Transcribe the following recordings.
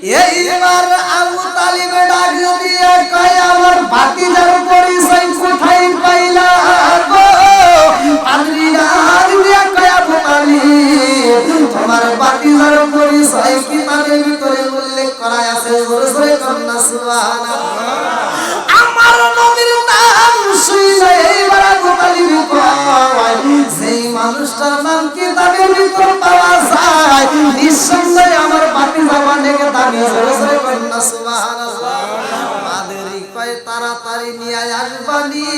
এইবার আবু তালিব ডাক দিয়ে কয় আমার ভাতিজার পরিচয় কোথায় পাইলা গো? পাদ্রী ডাক দিয়ে কয় আবু তালিব তোমার ভাতিজার পরিচয় কিতাবের ভিতরে উল্লেখ করা আছে। জোরে জোরে কন্যা সুবহানাল্লাহ। আমার নবীর নাম শুনে এইবার আবু তালিব কয় সেই মানুষটার নাম কিতাবের ভিতরে পাওয়া যায়, নিঃসন্দেহে আমার ভাতিজা অনেক দামি। জোরে জোরে কন্যা সুবহানাল্লাহ। পাদ্রী কয় তাড়াতাড়ি নিয়ে আসবানি,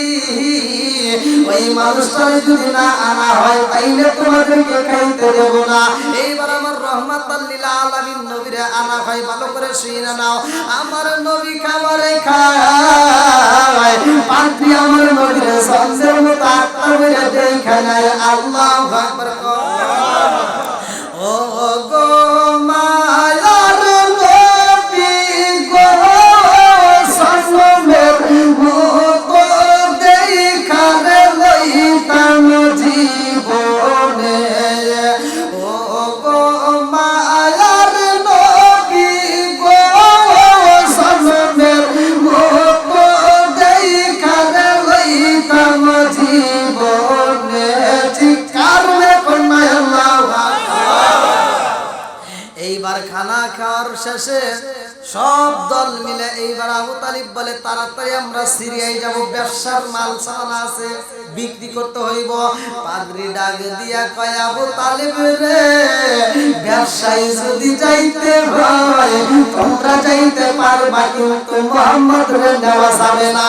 ওই মানুষটার যদি না আনা হয় তাইলে তোমাদেরকে খাইতে দেব না। এইবার আমার রহমাতাল লিল আলামিন নবীরে আনা হয়। ভালো করে শুনে নাও, আমার নবী খাবারে খায়, পাদ্রী আমার নবীরে সন্দের মতো আত্মা করে দেখা নাই। আল্লাহু আকবার। ও গো মায়ার নবী গো সনমের মতো দেখারে লইতাম জীবনে। ও গো মায়ার নবী গো সনমের মতো দেখারে লইতাম জীবনে। চিৎকার করে কন্যা আল্লাহু আকবার। এইবার খানা খাওয়ার শেষে সব দল মিলে এইবার আবু তালিব বলে তাড়াতাড়ি আমরা সিরিয়ায় যাব, ব্যবসার মাল সামানা আছে বিক্রি করতে হইব। পাদ্রী ডাক দিয়া কয় আবু তালিব রে, ব্যবসায়ী যদি যাইতে হয় তোমরা যাইতে পারবা, কিন্তু মুহাম্মদ রে নেওয়া যাবে না।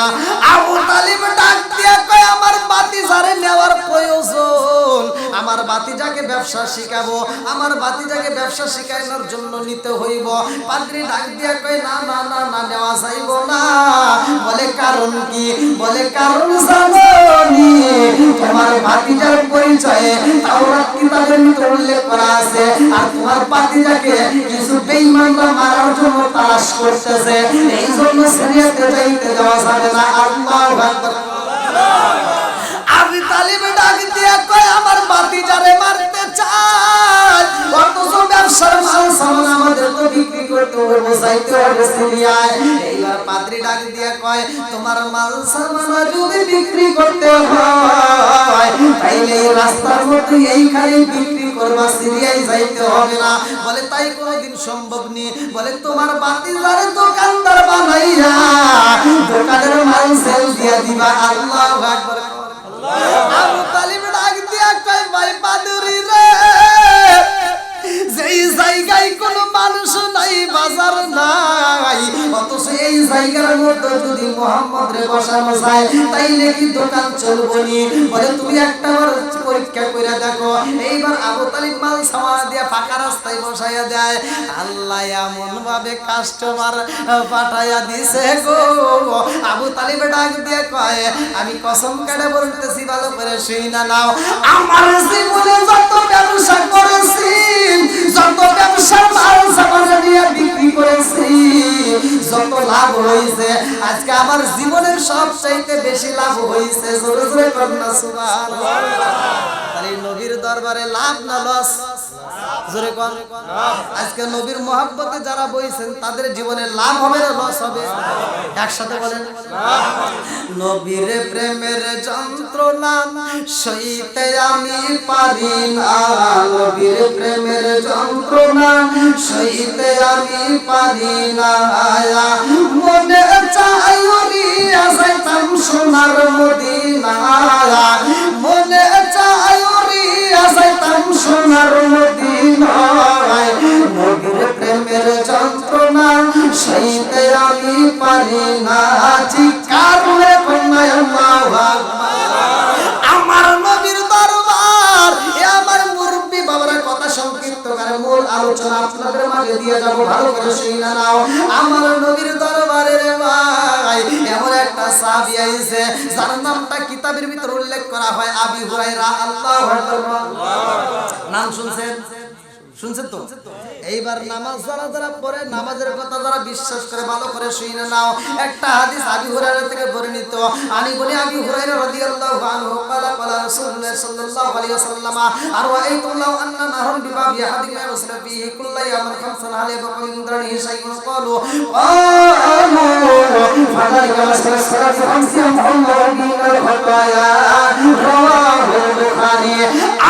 আবু তালিব ডাক দিয়া কয় আমার ভাতিজারে নেওয়ার প্রয়োজন, আমার ভাতিজাকে ব্যবসা শিখাবো, আমার ভাতিজাকে ব্যবসা শিখানোর জন্য নিতে হইব। পাদ্রী ডাক দিয়া কয় না না না না, নেওয়া যাইব না। বলে কারণ কি? বলে কারণ জানোনি? তোমার ভাতিজার পরিচয়ে তাওরাত কিতাবের ভিতরে উল্লেখ করা আছে, আর তোমার ভাতিজাকে কিছু বেঈমানরা মারার জন্য তালাশ করতেছে, এই জন্য সিরিয়াতে যাইতে দেওয়া যাবে না। আল্লাহু আকবার। আবু তালিব ডাক দিয়া কয় আমার ভাতিজারে মারতে চায়, অথচ ব্যবসার মাল সামান আমাদের তো বিক্রি করতে হবে, যাইতে হবে সিরিয়ায়। এইবার পাদ্রী ডাক দিয়া কয় তোমার মাল সামান যদি বিক্রি করতে হয় তাইলে এই রাস্তার মধ্যে এইখানে বিক্রি করবা, সিরিয়ায় যাইতে হবে না। বলে তাই কোনোদিন সম্ভব নেই। বলে তোমার ভাতিজারে দোকানদার বানাইয়া দোকানের মাল সেল দিয়া দিবা। আল্লাহু আকবার। আবু তালিব ডাক দিয়া কয় ভাই পাদ্রী রে, যেই জায়গায় কোনো মানুষ নাই, বাজার নাই, অথচ এই জায়গার মধ্যে যদি মুহাম্মদ রে বসানো যায় তাইলে কি দোকান চলবো নি? বলে তুমি একটা বার পরীক্ষা করে দেখো। এইবার আবু তালিব মাল সামানা দিয়া ফাঁকা রাস্তায় বসাইয়া দেয়। আল্লাহ এমন ভাবে কাস্টমার পাঠাইয়া দিছে গো। আবু তালিব ডাক দিয়া কয় আমি কসম কাটে বলতেছি, ভালো করে শুইনা নাও, আমার জীবনে যত ব্যবসা করেছি, যত ব্যবসার মাল সামানা নিয়ে বিক্রি করেছি, যত লাভ হয়েছে, আজকে আমার জীবনের সবচাইতে বেশি লাভ হয়েছে। জোরে জোরে কন্যা সুবহানাল্লাহ। তাহলে নবীর দরবারে লাভ না লস? জোরে কোন। আজকে নবীর মহব্বতে যারা বইছেন তাদের জীবনে লাভ হবে না লস হবে? একসাথে বলেন নবীর প্রেমের যন্ত্রণা সইতে আমি পারি না, নবীর প্রেমের যন্ত্রণা সইতে আমি পারি না। মনে চাই উড়িয়া যাইতাম সোনার মদিনা, মনে চাই উড়িয়া যাইতাম সোনার মদিনা। নবীর প্রেমের যন্ত্রণা সইতে আমি পারি না। চিৎকার করে কন্যা আল্লাহু আকবার। আমার নবীর দরবার, আমার মুরব্বি বাবারা কথা সংক্ষিপ্ত করে মূল আলোচনা আপনাদের মাঝে দিয়ে যাব, ভালো করে শুনে নাও। আমার নবীর দরবারে রে ভাই এমন একটা সাহাবী আইছে যার নামটা কিতাবের ভিতর উল্লেখ করা হয় আবু হুরায়রা। আল্লাহু আকবার। নাম শুনছেন? শুনছেন তো? এইবার নামাজ যারা যারা পড়ে, নামাজের কথা যারা বিশ্বাস করে ভালো করে শুনে নাও। একটা হাদিস আবু হুরায়রা থেকে বর্ণিত। আমি বলি আবু হুরায়রা রাদিয়াল্লাহু আনহু ক্বালা ক্বালা রাসূলুল্লাহ সাল্লাল্লাহু আলাইহি ওয়াসাল্লাম আর ওয়াইতুল্লাহু আন্না নাহরুন বিবাবি আহাদিনা রাসূলুল্লাহ ফিহি কুল্লা ইয়ামান খামসান আলাইহি ওয়া ইনদানি শাইউন ক্বালু ফাযালিকা মাসরাতু আমসিয়াম আল্লাহু বিল খতায়া রাওয়াহু বুখারী।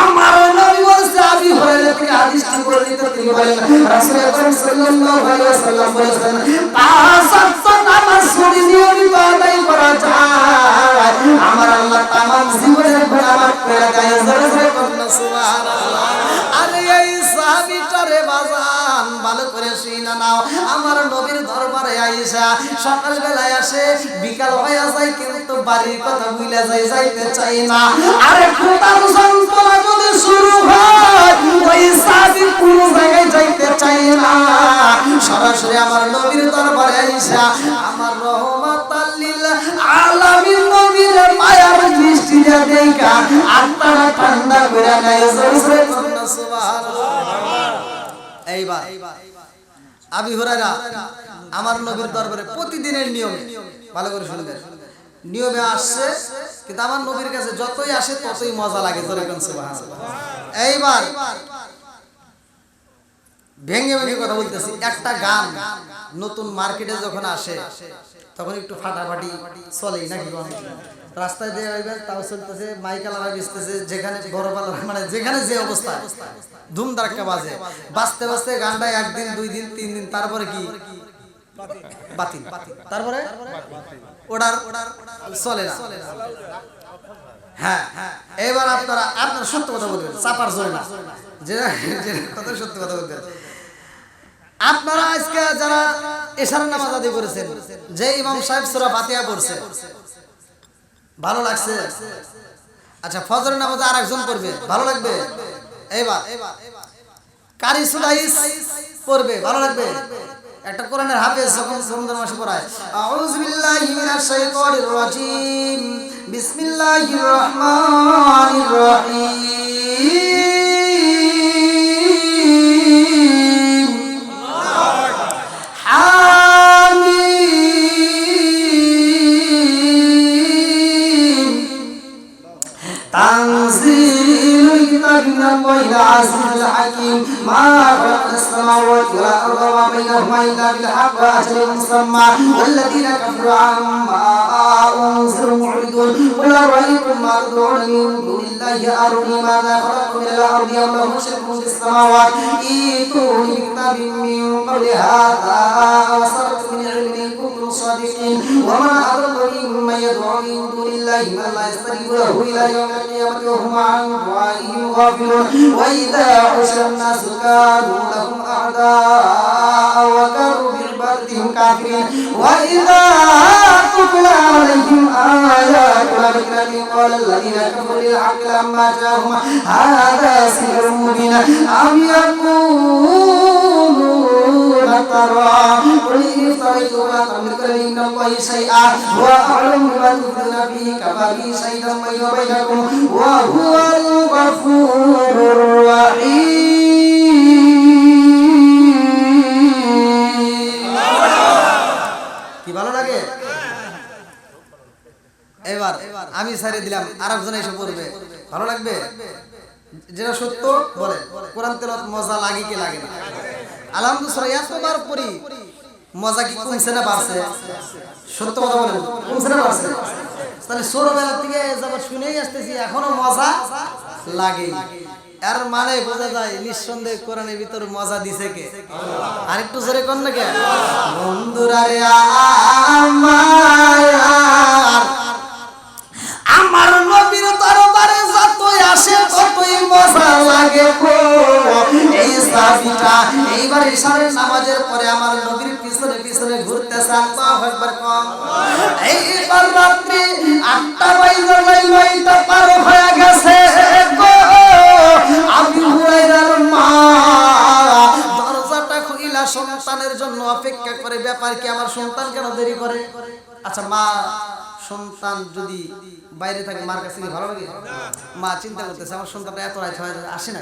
আমার নবী বলেছে, আবু হুরায়রা থেকে হাদিসটি বর্ণিত, তিনি বলেন রাসূল আকরাম সাল্লাল্লাহু আলাইহি ওয়াসাল্লাম বলেছেন, পাঁচ ওয়াক্ত নামাজ যদি নিয়মিত আদায় করা যায়, আমার আল্লাহ তামাম জীবনের গুনাহ মাফ করে দেয়। জোরে জোরে বলুন সুবহানাল্লাহ। আরে এই সাহাবীটারে বাজান ভালো করে শুনে নাও। আমার নবীর দরবারে আয়েশা সকালবেলায় আসে, বিকাল হয়ে যায় কিন্তু বাড়ির কথা ভুলে যায়, যাইতে চাই না। আরে খোদার যন্ত্রণা যদি শুরু হয়, ওই সাহাবী কোন জায়গায় যাইতে চাই না, সরাসরি আমার নবীর দরবারে আয়েশা আমার রহমাতাল লিল আলামিন নবীর মায়ার দৃষ্টি দেখা আত্মাটা ঠান্ডা করে নেয়। জোরে জোরে বলুন সুবহানাল্লাহ। এইবার আবু হুরায়রা আমার নবীর দরবারে প্রতিদিনের নিয়মে, ভালো করে শুনবেন, নিয়মে আসছে, কিন্তু আমার নবীর কাছে যতই আসে ততই মজা লাগে। জোরে বলুন সুবহানাল্লাহ। এইবার ভেঙে ভেঙে কথা বলতেছি। একটা গান নতুন মার্কেটে যখন আসে তখন একটু ফাটাফাটি চলে নাকি? রাস্তায় দিয়ে তাও চলতেছে, মাইকালারা বেচতেছে, যেখানে বড়পালা মানে যেখানে যে অবস্থা ধুম ধাক্কা বাজে, বাজতে বাজতে গানটা একদিন, দুই দিন, তিন দিন, তারপরে কি বাতিল, তারপরে ওটার চলে না। হ্যাঁ, এবার আপনারা সত্য কথা বলবেন, চাপার জোর না, যে কথা সত্য কথা বলবেন। আপনারা আজকে যারা এশারের নামাজ আদায় করেছেন, যে ইমাম সাহেব সূরা ফাতিহা পড়ছে, ভালো লাগছে? আচ্ছা, ফজরের নামাজে আরেকজন পড়বে, ভালো লাগবে? এইবার কারি সুলাইস পড়বে, ভালো লাগবে? একটা কোরআনের হাফেজ যখন রমজান মাসে পড়ায়, আউযু বিল্লাহি মিনাশ শাইতানির রাজীম, বিসমিল্লাহির রহমানির রহিম, হামিম, তানজিলুল কিতাবি মিনাল্লাহিল আজিজিল হাকীম, মা খালাকনাস সামাওয়াতি ওয়াল আরদা ওয়া বাইনাহুমা ইল্লা বিল হাক্কি ওয়া আজালিন মুসাম্মা ওয়াল্লাযীনা কাফারু আম্মা উনজিরু মু'রিদুন কুল আরাআইতুম মা তাদউনা মিন দুনিল্লাহি আরুনি মাযা খালাqa মিনাল আরদি আম লাহুম শিরকুন ফিস সামাওয়াতি ইতুনি বিকিতাবিন মিন ক্বাবলি হাযা ওয়া সারফু মিন ইলমি ইন কুনতুম সাদিকিন ওয়া মা আদল্লু মিম্মান ইয়াদ'উ মিন দুনিল্লাহি মা লা ইয়াস্তাজিবু লাহু ইলা ইয়াউমিল কিয়ামাতি ওয়া হুম আন দুআইহিম গাফিলুন ওয়া ইযা হুশিরা الناس كانوا لهم أعداء وكانوا بعبادتهم كافرين وإذا تتلى عليهم آياتنا بينات قال الذين كفروا للحق لما جاءهم هذا سحر مبين أم يقولون ترى قل إن افتريت ولا تملك لي من الله شيئا وأعلم بما تفيدون فيه كفى به شهيدا بيني وبينكم وهو الغفور الرحيم. কি ভালো লাগে? এবার আমি ছেড়ে দিলাম, আরেকজন এসে পড়বে, ভালো লাগবে? যেটা সত্য বলে, কোরআন তেলাওয়াত মজা লাগে কি লাগে না? আলহামদুলিল্লাহ, এতবার পড়ি, মজা কি কমছে না বাড়ছে? সত্য কথা বলেন, কমছে না বাড়ছে? তাহলে ছোটবেলা থেকে যখন শুনেই আসতেছি এখনো মজা লাগে। এর মানে বোঝা যায় নিঃসন্দেহে কোরআনের ভিতর মজা দিছে কে? আর একটু জোরে কোন না কে? বন্ধুরা রে আমার নবীর দরবারে যতই আসে ততই মজা লাগে গো। এই সাহাবীটা এইবার ইশারের নামাজের পরে আমার নবীর পিছনে পিছনে ঘুরতেছে, আল্লাহু আকবার কম। এইবার রাত্রি ৮টা বাজে, নয়টা পার হয়ে গেছে গো। আবু হুরায়রার মা দরজাটা খুইলা সন্তানের জন্য অপেক্ষা করে। ব্যাপার কি, আমার সন্তান কেন দেরি করে? আচ্ছা, মা সন্তান যদি বাইরে থাকে মার কাছে কি ভালো লাগে? মা চিন্তা করতেছে আমার সন্তানটা এত রাত হয়ে আসে না,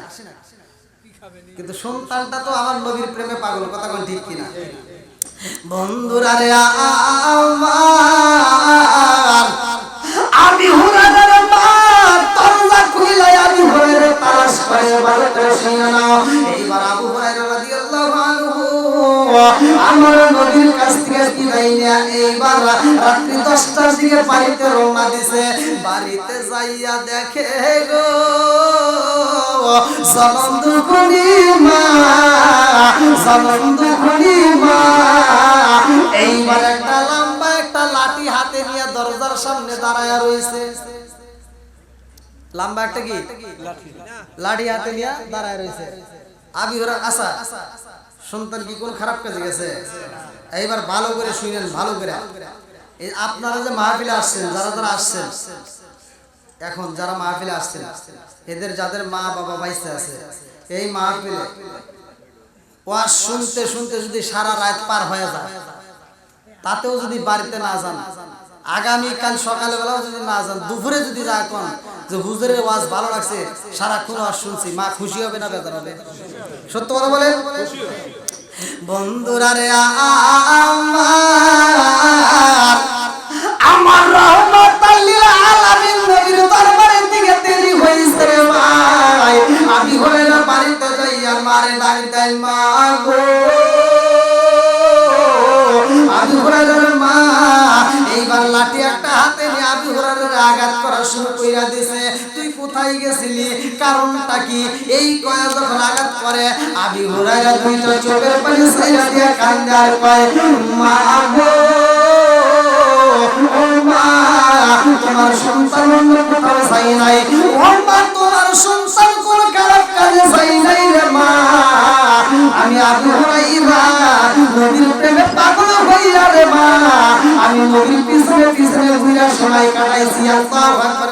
কিন্তু সন্তানটা তো আমার নবীর প্রেমে পাগল, কথা কোন ঠিক কিনা? বন্ধুরা রে আমার আবি হুরায়রার মা দরজা খুলে আবি হুরায়রা তালাশ করে ভালো করে শুনে নাও। এইবার আবু হুরায়রা রাদিয়াল্লাহু আনহু আমার নবীর কাছ থেকে বিদায় নিয়ে এইবার রাত্রি 10টার দিকে বাড়িতে রওনা দিছে। বাড়িতে যাইয়া দেখে গো জনম দুখনি মা, জনম দুখনি মা। এইবার একটা লম্বা একটা লাঠি হাতে নিয়ে দরজার সামনে দাঁড়ায়া রয়েছে। লম্বা একটা কি লাঠি হাতে নিয়ে দাঁড়ায় রয়েছে। আবি হুরায়রা আসা সন্তান কি কোন খারাপ কাজে গেছে? এইবার ভালো করে শুনেন, ভালো করে। এই আপনারা যে মাহফিলে আসছেন, যারা যারা আসছেন, এখন যারা মাহফিলে আসছেন, এদের যাদের মা বাবা বাইসে আছে, এই মাহফিলে ওয়াজ শুনতে শুনতে যদি সারা রাত পার হয়ে যায়, তাতেও যদি বাড়িতে না যান, আগামীকাল সকালবেলাও যদি না যান, দুপুরে যদি যায় কোন যে হুজুরের ওয়াজ ভালো লাগছে, সারাক্ষণ ওয়াজ শুনছি, মা খুশি হবে না বেজার হবে? সত্য কথা বলেন বন্ধুরা রে আমার রহমাতাল লিল আলামিন নবীর দরবারের দিকে দেরি হইছে রে ভাই। আমি হইলা বাড়িতে যাইয়া মারে ডাক দেই, মা গো আবি হুরায়রার মা। এইবার লাঠি একটা হাতে নিয়ে আবি হুরায়রার আঘাত করা শুরু কইরা দিয়েছে। তুই কোথায় গেছিলি, কারণটা কি? এই কয়া যখন আঘাত করে আবি হুরায়রা দুইটা চোখের পানি ছাইরা দিয়ে কান্দে আর কয়, মা গো ও মা, তোমার সন্তান অন্য কোথাও যাই নাই। ও মা, তোমার সন্তান কোন খারাপ কাজে যাই নাই রে মা। আমি আবু হুরায়রা নবীর প্রেমে পাগল হইয়া রে মা, আমি নবীর পিছনে পিছনে ঘুরে সময় কাটাইছি। আল্লাহু আকবার।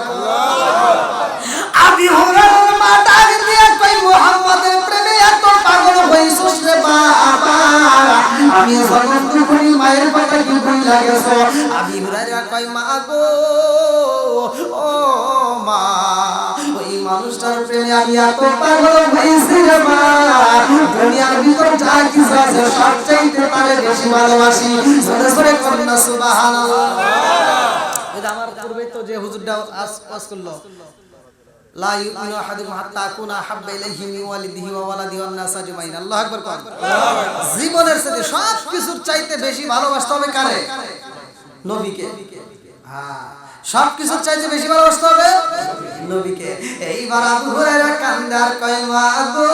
আবি হুরায়রার মা ডাক দিয়া কই, মুহাম্মাদের প্রেমে এত পাগল হইছস রে বাবা, আমি জন্ম দুখনি মায়ের কথা কি ভুইলা গেছো? আবি হুরায়রা কই, মা গো ও মা, ওই মানুষটার প্রেমে আমি এত পাগল হইছি রে মা, দুনিয়ার ভিতর যা কিছু আছে সব চাইতে তারে বেশি ভালোবাসি। জোরে জোরে করেন না সুবহানাল্লাহ। এই আমার পূর্বে তো যে হুজুরটা ওয়াজ করলো, লা ইউমিনু আহাদুকুম হাত্তা আকুনা হাব্বা ইলাইহি মিন ওয়ালিদিহি ওয়া ওয়ালাদিহি ওয়ান নাস আজমাইন। আল্লাহু আকবার কর। জীবনের সাথে সব কিছুর চাইতে বেশি ভালোবাসতে হবে কারে? নবীকে। হ্যাঁ, সব কিছুর চাইতে বেশি ভালোবাসতে হবে নবীকে। এইবার আবু হুরায়রা কান্দে আর কয়, মা গো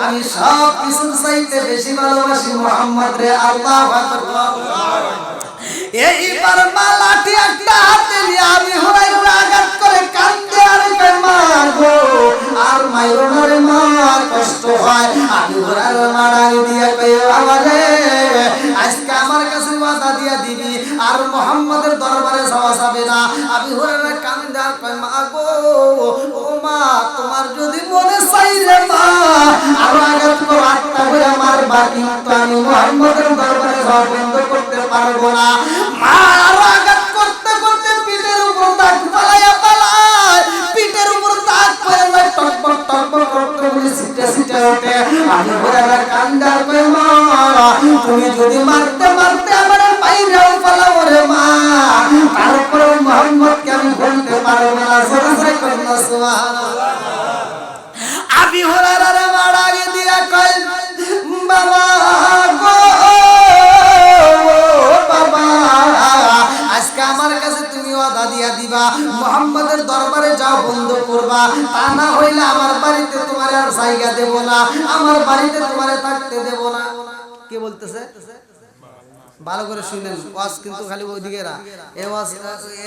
আমি সব কিছুর চাইতে বেশি ভালোবাসি মুহাম্মদ রে। আল্লাহু আকবার। এইবার মা লাঠি একটা হাতে নিয়ে আবি হুরায়রা আঘাত করে কান্দে আর কয়, মা গো আর মাইরো না রে মা, কষ্ট হয়। আবি হুরায়রা মা ডাক দিয়া কয়, আমারে আজকে আমার কাছে ওয়াদা দিয়া দিবি আর মুহাম্মাদের দরবারে যাওয়া যাবে না। আবি হুরায়রা কান্দে আর কয়, মা গো ও মা, তোমার যদি মনে চাই রে মা আর আঘাত করো, আটটা করে আমার বাকি, তো আমি মুহাম্মাদের দরবারে যাওয়া বন্ধ করতে পারবো না। মা আর আঘাত করতে করতে পিঠের উপর দাগ পালায়া পালায়, পিঠের উপর দাগ পালায় টকবক টকবক করতে বলে সিটে সিটে ওঠে। আবি হুরায়রা কান্দে আর কয়, মা তুমি যদি মারতে মারতে আমার বাইরেও পালাও রে মা, তারপরে মুহাম্মদকে আমি বলতে পারবো না। জোরে জোরে করেন না সুবহানাল্লাহ। আবি হুরায়রা রে মা ডাক দিয়া কয়, বাবা গো বাবা, আজকে আমার কাছে তুমি ওয়াদা দিয়া দিবা মুহাম্মাদের দরবারে যাও বন্ধ করবা, তা না হইলে আমার বাড়িতে তোমার আর জায়গা দেব না, আমার বাড়িতে তোমারে থাকতে দেব না। কে বলতেছে? ভালো করে শুনেন, ওয়াজ কিন্তু খালি ওইদিকে না, এই ওয়াজ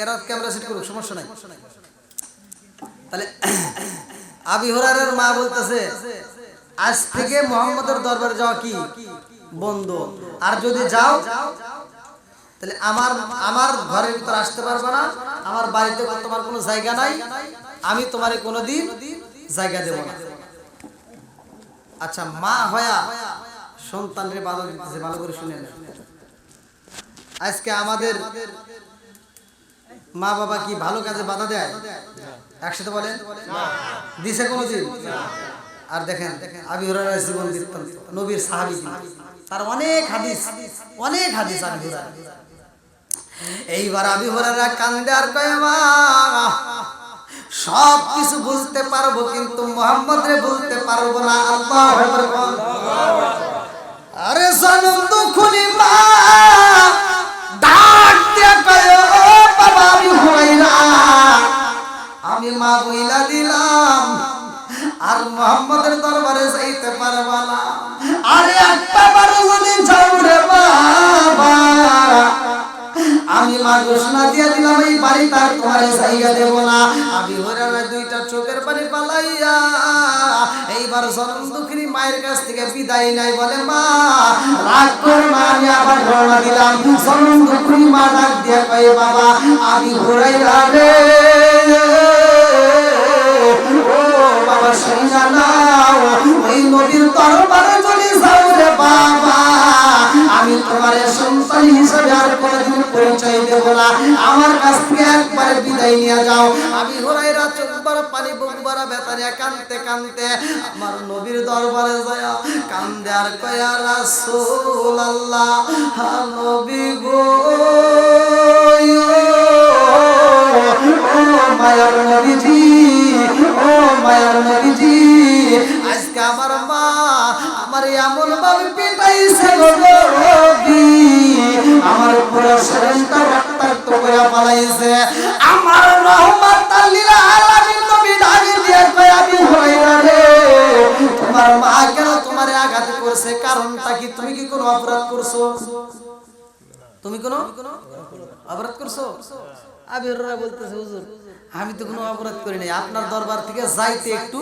এরা ক্যামেরা সেট করুক, সমস্যা নাই। তাহলে আবি হুরায়রার মা বলতেছে আজ থেকে মুহাম্মাদের দরবারে যাওয়া কি বন্ধ, আর যদি যাও তাহলে আমার ঘরের ভিতর আসতে পারবে না, আমার বাড়িতে তোমার কোনো জায়গা নাই, আমি তোমারে কোনোদিন জায়গা দেব না। আচ্ছা, মা হয়া সন্তানের বাধা দিতেছে, ভালো করে শুনেন। আজকে আমাদের মা বাবা কি ভালো কাজে বাধা দেয়? একসাথে বলেন, দিছে কোনোদিন? আর দেখেন আবু হুরায়রার জীবন বৃত্তান্ত, নবীর সাহাবী, তার অনেক হাদিস আবু হুরায়রা। এইবার আবু হুরায়রা কান্দে আর কয় মা সব কিছু বুঝতে পারবো কিন্তু মুহাম্মদ রে বলতে পারবো না। আল্লাহু আকবার। আরে জনম দুখুনি মা ডাক দিয়া কয় ও বাবা আবু হুরায়রা, আমি মা বইলা দিলাম আর মুহাম্মদের দরবারে যাইতে পারবা না। আরে একটা বার যদি যাও রে বাবা, আমি মা ঘোষণা দিয়ে দিলাম এই বাড়িটা তোমার জায়গা দেব না। আবু হুরায়রা দুইটা চোখের পানি পালাইয়া এইবার জনম দুঃখিনী মায়ের কাছ থেকে বিদায় নাই, বলে মা রাগ করো না, আমি আবার রওনা দিলাম। জনম দুঃখিনী মা ডাক দিয়ে কয় বাবা আবু হুরায়রা রে, ও বাবা শুইনা নাও, ওই নবীর দরবারে যদি যাও রে বাবা, আমি তোমার সন্তান হিসেবে আর কোনদিন পরিচয় দেব না, আমার কাছ থেকে একবারে বিদায় নিয়ে যাও। আবু হুরায়রা চোখবার পানি বুকবার ব্যথা নিয়ে কাঁদতে কাঁদতে আমার নবীর দরবারে যায় কান্দে আর কয় ইয়া রাসূলুল্লাহ, নবী গো, ও মায়ার নবীজি, ও মায়ার নবীজি, আজকে আমার মা আমার এমন ভাবে পিটাইছে গো নবী, আমার পুরো শরীরটা রক্তাক্ত করে পালাইছে। আমার রহমাতাল লিল আলামিন নবী ডাকে দিয়ে কয় আবু হুরায়রা রে, তোমার মা কেন তোমারে আঘাত করছে, কারণটা কি? তুমি কি কোনো অপরাধ করছো? তুমি কোনো অপরাধ করছো? আবু হুরায়রা বলতেছে হুজুর আমি তো কোনো অপরাধ করি নাই, আপনার দরবার থেকে যাইতে একটু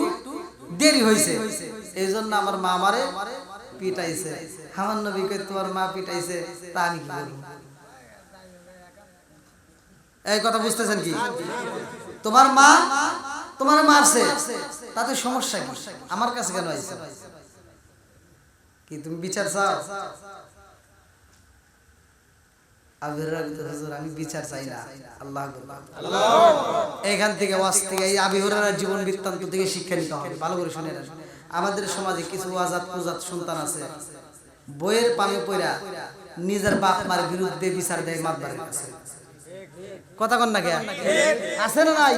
দেরি হয়েছে, এই জন্য আমার মা আমারে পিটাইছে। আমার নবী কয় তোমার মা পিটাইছে, তা আমি কি করব? এই কথা বুঝতেছেন কি? তোমার মা তোমার মারছে, তাতে সমস্যা কি? আমার কাছে কেন আইছে? কি তুমি বিচার চাও? আবু হুরায়রা বলতে হুজুর আমি বিচার চাই না। আল্লাহু আকবার। এখান থেকে ওয়াজ থেকে এই আবু হুরায়রার জীবন বৃত্তান্ত থেকে শিক্ষা নিতে হবে। ভালো করে শুনে নেন। আমাদের সমাজে কিছু আজাদ কুজাত সন্তান আছে, বইয়ের পামে পড়া নিজের বাপ মার বিরুদ্ধে বিচার দেয় মাতবারের কাছে। কথা কন না কে? আছে না নাই?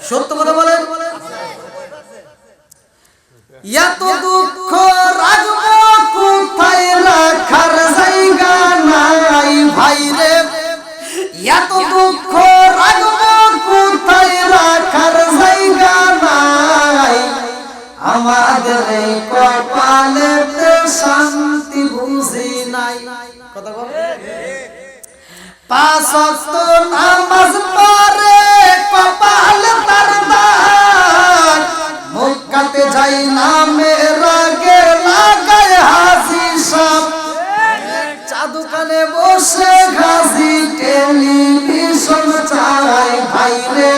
সত্য কথা বলেন। এত দুঃখ রাখবো কোথায়, রাখার জায়গা নাই ভাই রে, এত দুঃখ রাখবো কোথায়, রাখার জায়গা নাই, আমাদের এই কপালেতে শান্তি বুঝি নাই। কথা বলে পাঁচ ওয়াক্ত নামাজ পড়ে কপাল তার দাগ, মক্কাতে যাই নামে রাগে লাগায় হাসি সাপ, চাদুকানে বসে ঘাসি টেলিভিশন চাই ভাই রে,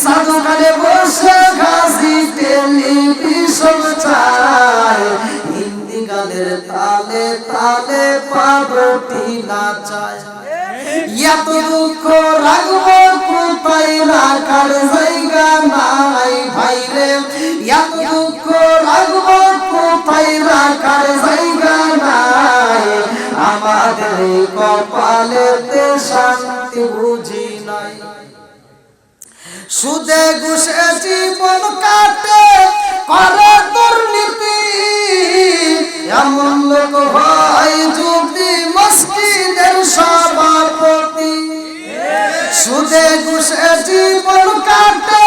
চাদুকানে বসে ঘাসি টেলিভিশন চাই, হিন্দি গানের তালে তালে পাগটি নাচায়, এত দুঃখ রাখবো কোথায়, রাখার জায়গা নাই ভাই রে, এত দুঃখ রাখবো কোথায়, রাখার জায়গা নাই, আমাদের কপালেতে শান্তি বুঝি নাই, সুদে ঘুষে জীবন কাটে করে দুর্নীতি, এমন লোক হয় যদি মসজিদের সভাপতি, সুদে ঘুষে জীবন কাটে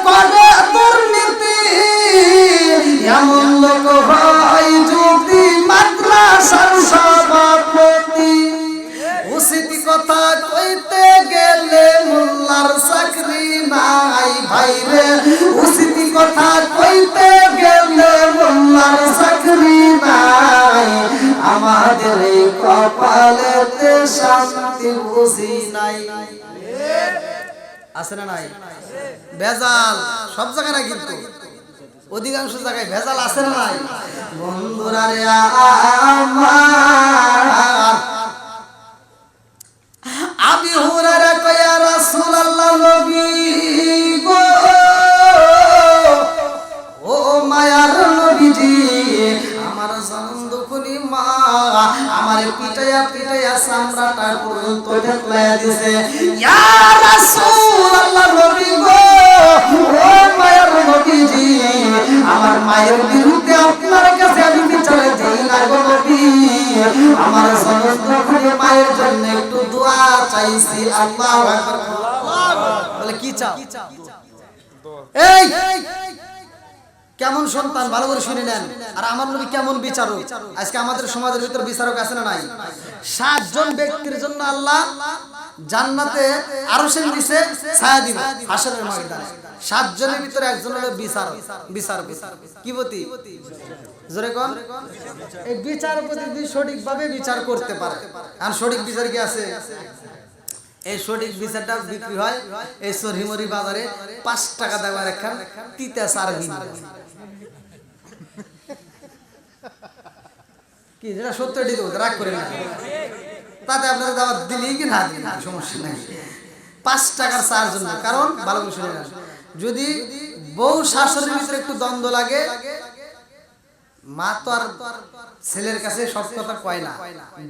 করে দুর্নীতি, এমন লোক হয় যদি মাদ্রাসার সভাপতি, উচিত কথা কইতে গেলে মোল্লার চাকরি নাই ভাই রে, উচিত কথা কইতে গেলে মোল্লার চাকরি নাই, আমাদের এই কপালেতে শান্তি বুঝি নাই। আছে না নাই? ভেজাল সব জায়গায় না, কিন্তু অধিকাংশ জায়গায় ভেজাল আছে না নাই? বন্ধুরা রে আমার, আবু হুরায়রা কয় ইয়া রাসূলুল্লাহ, নবী গো, ও মায়ার নবী পিটাইয়া পিটাইয়া চামড়াটা পর্যন্ত ঠেকলাইয়া দিছে। ইয়া রাসূলুল্লাহ, নবী গো, ও মায়ের নবীজি, আমার মায়ের বিরুদ্ধে আপনার কাছে আমি বিচারে দেই না গো নবী, আমার সমস্ত মায়ের জন্য একটু দোয়া চাইছি। আল্লাহু আকবার। বলে কি চাও? এই কেমন সন্তান, ভালো করে শুনে নেন। আর আমার নবী কেমন বিচারক। আজকে আমাদের সমাজের ভিতর বিচারক আছে না নাই? 7 জন ব্যক্তির জন্য আল্লাহ জান্নাতে আরশের নিচে ছায়া দিবে হাশরের ময়দানে। 7 জনের ভিতরে একজন হলো বিচারক। বিচারপতি কি পতি? জোরে কোন? এই বিচারপতি যদি সঠিকভাবে বিচার করতে পারে, আর সঠিক বিচার কি আছে? এই সঠিক বিচারটা বিক্রি হয় এই সরিমরি বাজারে 5 টাকা দেওয়ার একখান তিতা সার বিন কি, যেটা সত্য এটি তো রাগ করে না, তাতে আপনারা দাওয়াত দিলেই কি না দিন সমস্যা নাই। 5 টাকার চার জন্য। কারণ ভালো করে শুনে নেন, যদি বউ শাশুড়ির ভিতরে একটু দ্বন্দ্ব লাগে, মা তো আর ছেলের কাছে সব কথা কয় না,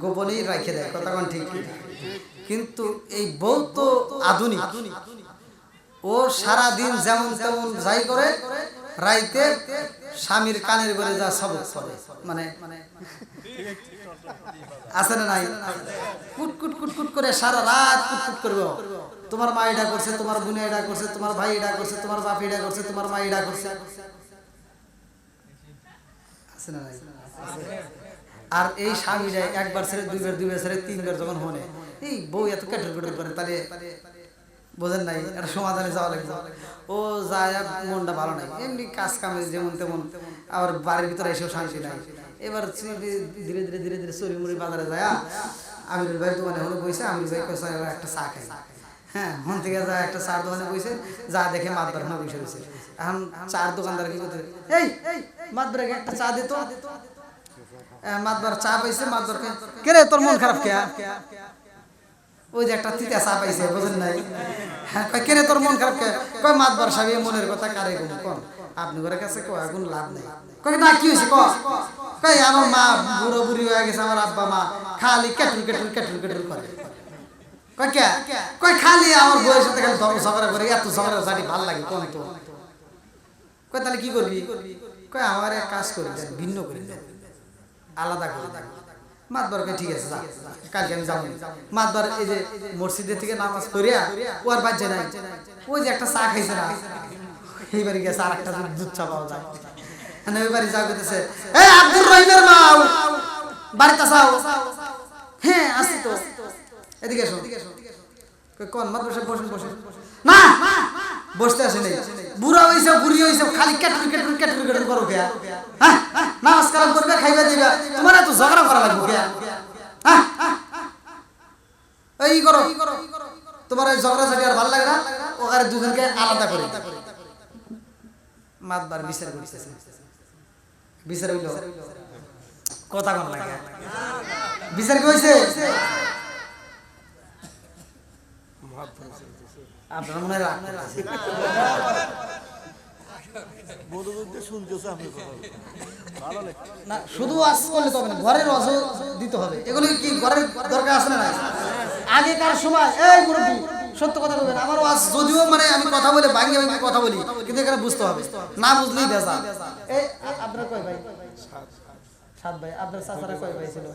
গোপনেই রেখে দেয়, কথা কোন ঠিক। কিন্তু এই বউ তো আধুনিক, ও সারা দিন যেমন তেমন যাই করে, রাইতে স্বামীর কানের করে যা সব করে, মানে আছে না নাই? কুটকুট কুটকুট করে সারা রাত কুটকুট করবে। তোমার মা এটা করছে, তোমার বোনে এটা করছে, তোমার ভাই এটা করছে, তোমার বাপ এটা করছে, তোমার মা এটা করছে, আছে না নাই? আর এই স্বামীরা একবার ছেড়ে দুইবার, দুইবার ছেড়ে তিনবার যখন হনে, এই বউ এত কেটর কেটর করে, তাহলে বোঝেন নাই, একটা সমাধানে যাওয়া লাগবে। ও যায়, মনটা ভালো নাই, এমনি কাজ কামে যেমন তেমন, আবার বাড়ির ভিতরে এসেও শান্তি নাই। এবার ধীরে ধীরে ধীরে ধীরে চুরি বাজারে যায়, আমিরুল ভাই দোকানে হলে বইছে, আমিরুল ভাই কইছে একটা চা খাই। হ্যাঁ, মন থেকে যায় একটা চার দোকানে বইছে, যা দেখে মাতবার না বসে রয়েছে। এখন চার দোকানদার কি করতে, এই মাতবারকে একটা চা দিত। মাতবার চা পাইছে, মাতবারকে কে রে তোর মন খারাপ কে? ওই যে একটা তিতা চা পাইছে, বোঝেন নাই? হ্যাঁ, কে রে তোর মন খারাপ কে? কয় মাতবার সাহেব মনের কথা কারে গুণ কোন, আপনি ঘরের কাছে কয় গুণ লাভ নেই। কয় না কি হয়েছে কয় আমার মা বুড়ো বুড়ি হয়ে গেছে, আমার আব্বা মা খালি কেটুল কেটুল কেটুল কেটুল করে। কয় কে? কয় খালি আমার বউয়ের সাথে খালি ঝগড়া করে, এত ঝগড়া ঝাঁটি ভালো লাগে কোন তো। কয় তাহলে কি করবি? কয় আমার এক কাজ করি, ভিন্ন করি, আলাদা করে। মাতবারকে ঠিক আছে, কালকে আমি যাবো। মাতবার এই যে মসজিদের থেকে নামাজ পড়িয়া ও আর বাজছে নাই, ওই যে একটা চা খাইছে না, এইবারে গেছে আর একটা দুধ চা পাওয়া যায়। ওইবারে যা করতেছে, এই আব্দুর রহিমের মা বাড়িতে চাও? হ্যাঁ আসি তো, এদিকে এসো। কোন মাতবার সাহেব বসেন বসেন। না বসতে আসে নাই, বুড়া হইছে বুড়ি হইছে, খালি কেটুর কেটুর কেটুর কেটুর করো কে? হ্যাঁ, নামাজ কালাম করবে, খাইবা দিবা, তোমার এত ঝগড়া করা লাগবে কে? হ্যাঁ, এই করো, তোমার এই ঝগড়া ঝাঁটি আর ভালো লাগে না, ওখানে দুজনকে আলাদা করে। মাতবার বিচার করতেছে, বিচার হইল কথা কম লাগে, বিচার কি হইছে? আপনার মনে হয় না, শুধু আজ করলে তো হবে না, ঘরের রস দিতে হবে। এগুলো কি ঘরের দরকার আছে না? আগেকার সময় এই মুরব্বী সত্য কথা বলবেন, আমার ওয়াজ যদিও মানে আমি কথা বলে ভাঙি ভাঙি কথা বলি, কিন্তু এখানে বুঝতে হবে, না বুঝলেই ভেজা। এই আপনার কয় ভাই? 7 ভাই। আপনার চাচারা কয় ভাই ছিল?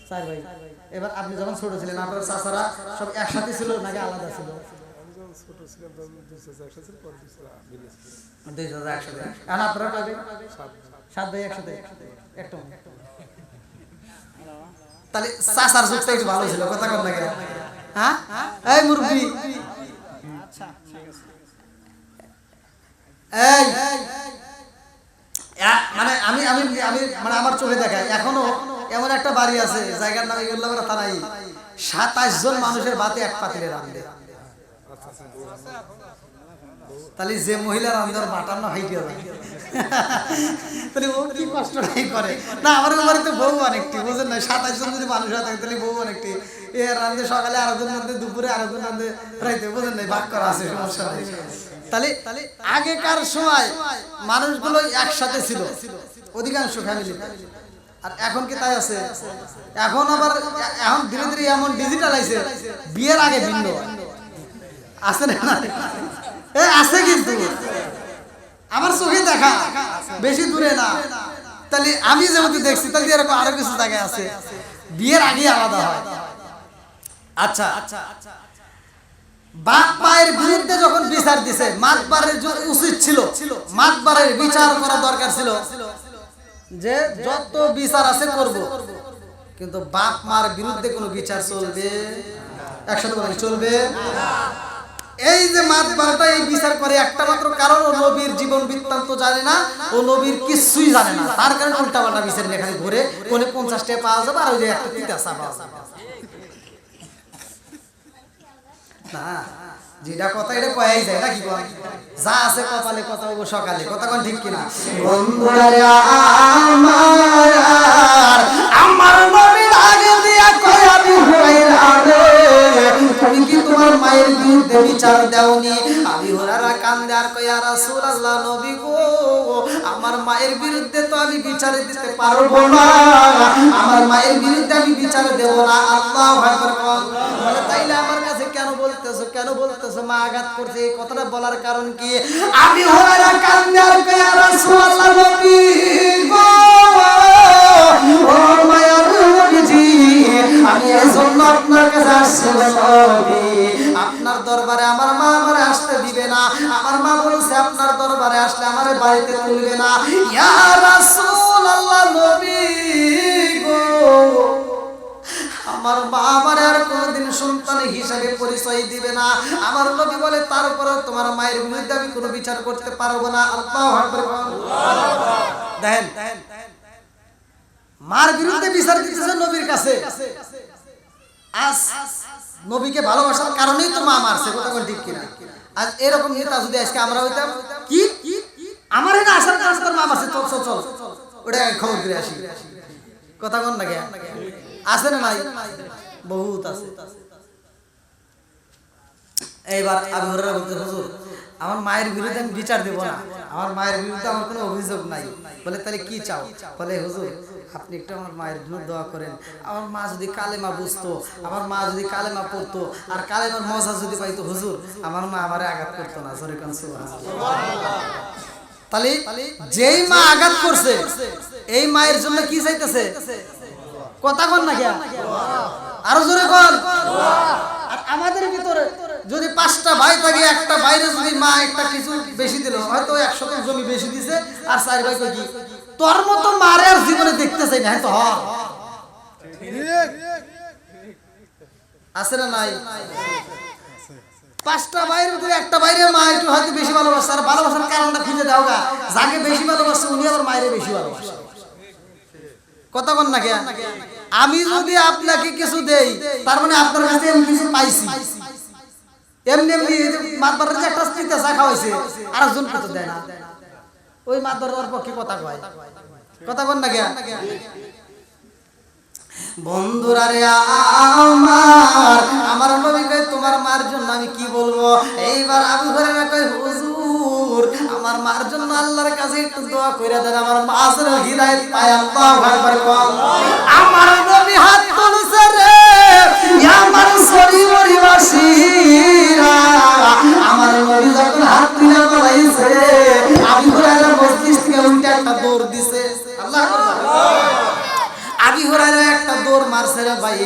4 ভাই। এবার আপনি যখন ছোট ছিলেন, আপনার চাচারা সব একসাথে ছিল নাকি আলাদা ছিল? ছোট ছিলাম 2 চাচা একসাথে ছিল, পরে 2 চাচা একসাথে। এখন আপনারা কয় ভাই? 7 ভাই একসাথে, একটা। তাহলে চাচার যুগটা একটু ভালো ছিল, কথা কম লাগে। হ্যাঁ, এই মুরব্বি, আচ্ছা ঠিক আছে। এই মানে আমি আমি আমি মানে আমার চোখে দেখায় এখনো এমন একটা বাড়ি আছে, জায়গার নাম ইগল্লাপাড়া থানায়, 27 জন মানুষের ভাতে এক পাতিলে রাঁধে। তাহলে যে মহিলা রান্নার বাটার না হাইটে যায়, তাহলে ও কি কষ্ট নাই করে না? আমার বাড়িতে বউ অনেকটি, বুঝলেন না? 27 জন যদি মানুষ থাকে তাহলে বউ অনেকটি, এ রাঁধে সকালে, আরেকজন রাঁধে দুপুরে, আরেকজন রাঁধে রাইতে, বুঝলেন না? ভাগ করা আছে, সমস্যা নেই। তাহলে আগেকার সময় মানুষগুলো একসাথে ছিল, অধিকাংশ ফ্যামিলি। আর এখন কি তাই আছে? এখন আবার এখন ধীরে ধীরে এমন ডিজিটাল আইছে, বিয়ের আগে ভিন্ন আছে না? আছে কিন্তু আমার চোখে দেখা, বেশি দূরে না। তাহলে আমি যেমন দেখছি তাহলে এরকম আরো কিছু জায়গায় আছে বিয়ের আগে আলাদা হয়। আচ্ছা, বাপ মায়ের বিরুদ্ধে যখন বিচার দিছে, মাতবারের উচিত ছিল, মাতবারের বিচার করা দরকার ছিল যে যত বিচার আছে করব, কিন্তু বাপ মার বিরুদ্ধে কোনো বিচার চলবে? একসাথে বলেন চলবে? এই যে মাতবারটা এই বিচার করে একটা মাত্র কারণ, ও নবীর জীবন বৃত্তান্ত জানে না, ও নবীর কিছুই জানে না, তার কারণে উল্টা পাল্টা বিচার নিয়ে এখানে ঘুরে, কোনে 50 টাকা পাওয়া যাবে আর ওই যে একটা তিতাসা পাওয়া যাবে না। যেটা কথা এটা কয়াই যায় নাকি? যা আছে কপালে কথা বলবো সকালে, কথা কোন ঠিক কিনা? বন্ধুরা আমার নবীর আগে দিয়া কয় আমি হুরায়রা রে, তুমি কি তোমার মায়ের বিরুদ্ধে বিচার দাওনি? আমি হুরায়রা কান্দে আর কয় ইয়া রাসূলুল্লাহ, নবী গো আমার মায়ের বিরুদ্ধে তো আমি বিচার দিতে পারবো না, আমার মায়ের বিরুদ্ধে আমি বিচার দেব না। আল্লাহু আকবার। বলে তাইলে আমার কাছে কেন বলতেছো, কেন বলতেছো? মা আঘাত করছে, এই কথাটা বলার কারণ কি? আমি হুরায়রা কান্দে আর কয় ইয়া রাসূলুল্লাহ, নবী গো ও মায়ার নবীজি, আমি এজন্য আপনার কাছে আসছি নবী, আপনার দরবারে আমার মা আমারে আসতে দিবে না, আমার মা বলছে আপনার দরবারে আসলে আমারে বাড়িতে তুলবে না। ইয়া রাসূলুল্লাহ, নবী গো আমার মা আমার আর কোনদিন সন্তান হিসাবে পরিচয় দিবে না। আমার নবী বলে তারপরেও তোমার মায়ের বিরুদ্ধে আমি কোনো বিচার করতে পারবো না। আল্লাহু আকবার। দেখেন মার বিরুদ্ধে বিচার দিতেছে নবীর কাছে, আজ নবীকে ভালোবাসার কারণেই তো মা মারছে, কথা কোন ঠিক কিনা? আজ এরকম নেতা যদি আজকে আমরা হইতাম, কি আমার এটা আসার কারণে তোর মা মারছে, চল চল চল ওটা খবর করে আসি, কথা কোন না? আছে না নাই? বহুত আছে। এইবার আবু হুরায়রা বলতে, হুজুর আমার মায়ের বিরুদ্ধে আমি বিচার দেব না, আমার মায়ের বিরুদ্ধে আমার কোনো অভিযোগ নাই। বলে তাহলে কি চাও? বলে হুজুর আপনি একটু আমার মায়ের জন্য দোয়া করেন, আমার মা যদি কালেমা বুঝতো, আমার মা যদি কালেমা পড়তো আর কালেমার মজা যদি পাইতো, হুজুর আমার মা আমারে আঘাত করতো না। জোরে কোন সুবহানাল্লাহ। তাহলে যেই মা আঘাত করছে এই মায়ের জন্য কি চাইতেছে? কথা কোন না? আরো জোরে কোন। আর আমাদের ভিতরে যদি 5টা ভাই থাকে, একটা বাইরে যদি মা একটা কিছু বেশি দিল, হয়তো 100 শতক জমি বেশি দিছে, আর 4 ভাই কই কি তোর মতো মারে আর জীবনে দেখতে চাই না। হ্যাঁ তো আছে না নাই? 5টা ভাইয়ের ভিতরে একটা বাইরে মা একটু হয়তো বেশি ভালোবাসে, আর ভালোবাসার কারণটা খুঁজে দাও গা, যাকে বেশি ভালোবাসে উনি আবার মায়ের বেশি ভালোবাসে। কথা কোন না? আমি যদি আপনাকে কিছু দেই তার মানে আপনার কাছে আমি কিছু পাইছি। এমনি এমনি মাতবারের যে একটা স্ত্রীতে চা খাওয়াইছে আরেকজন কিছু দেয় না, ওই মাতবারের পক্ষে কথা কয়। কথা কোন না? বন্ধুরা রে আমার নবী কয় তোমার মার জন্য আমি কি বলবো? এইবার আবু হুরায়রা কয় হুজুর আমার মার জন্য আল্লাহর কাছে একটু দোয়া কইরা দেন, আমার মা যেন হিদায়াত পায়। আল্লাহু আকবার। আমার নবী হাত তুলছে রে, আমার শরীরবাসীরা, আমার নবী যখন হাত তুলে বলাইছে আবু হুরায়রা মসজিদ থেকে উঠে একটা দৌড় দিছে। আল্লাহু আকবার। আবু হুরায়রা একটা দৌড় মারছে রে ভাই,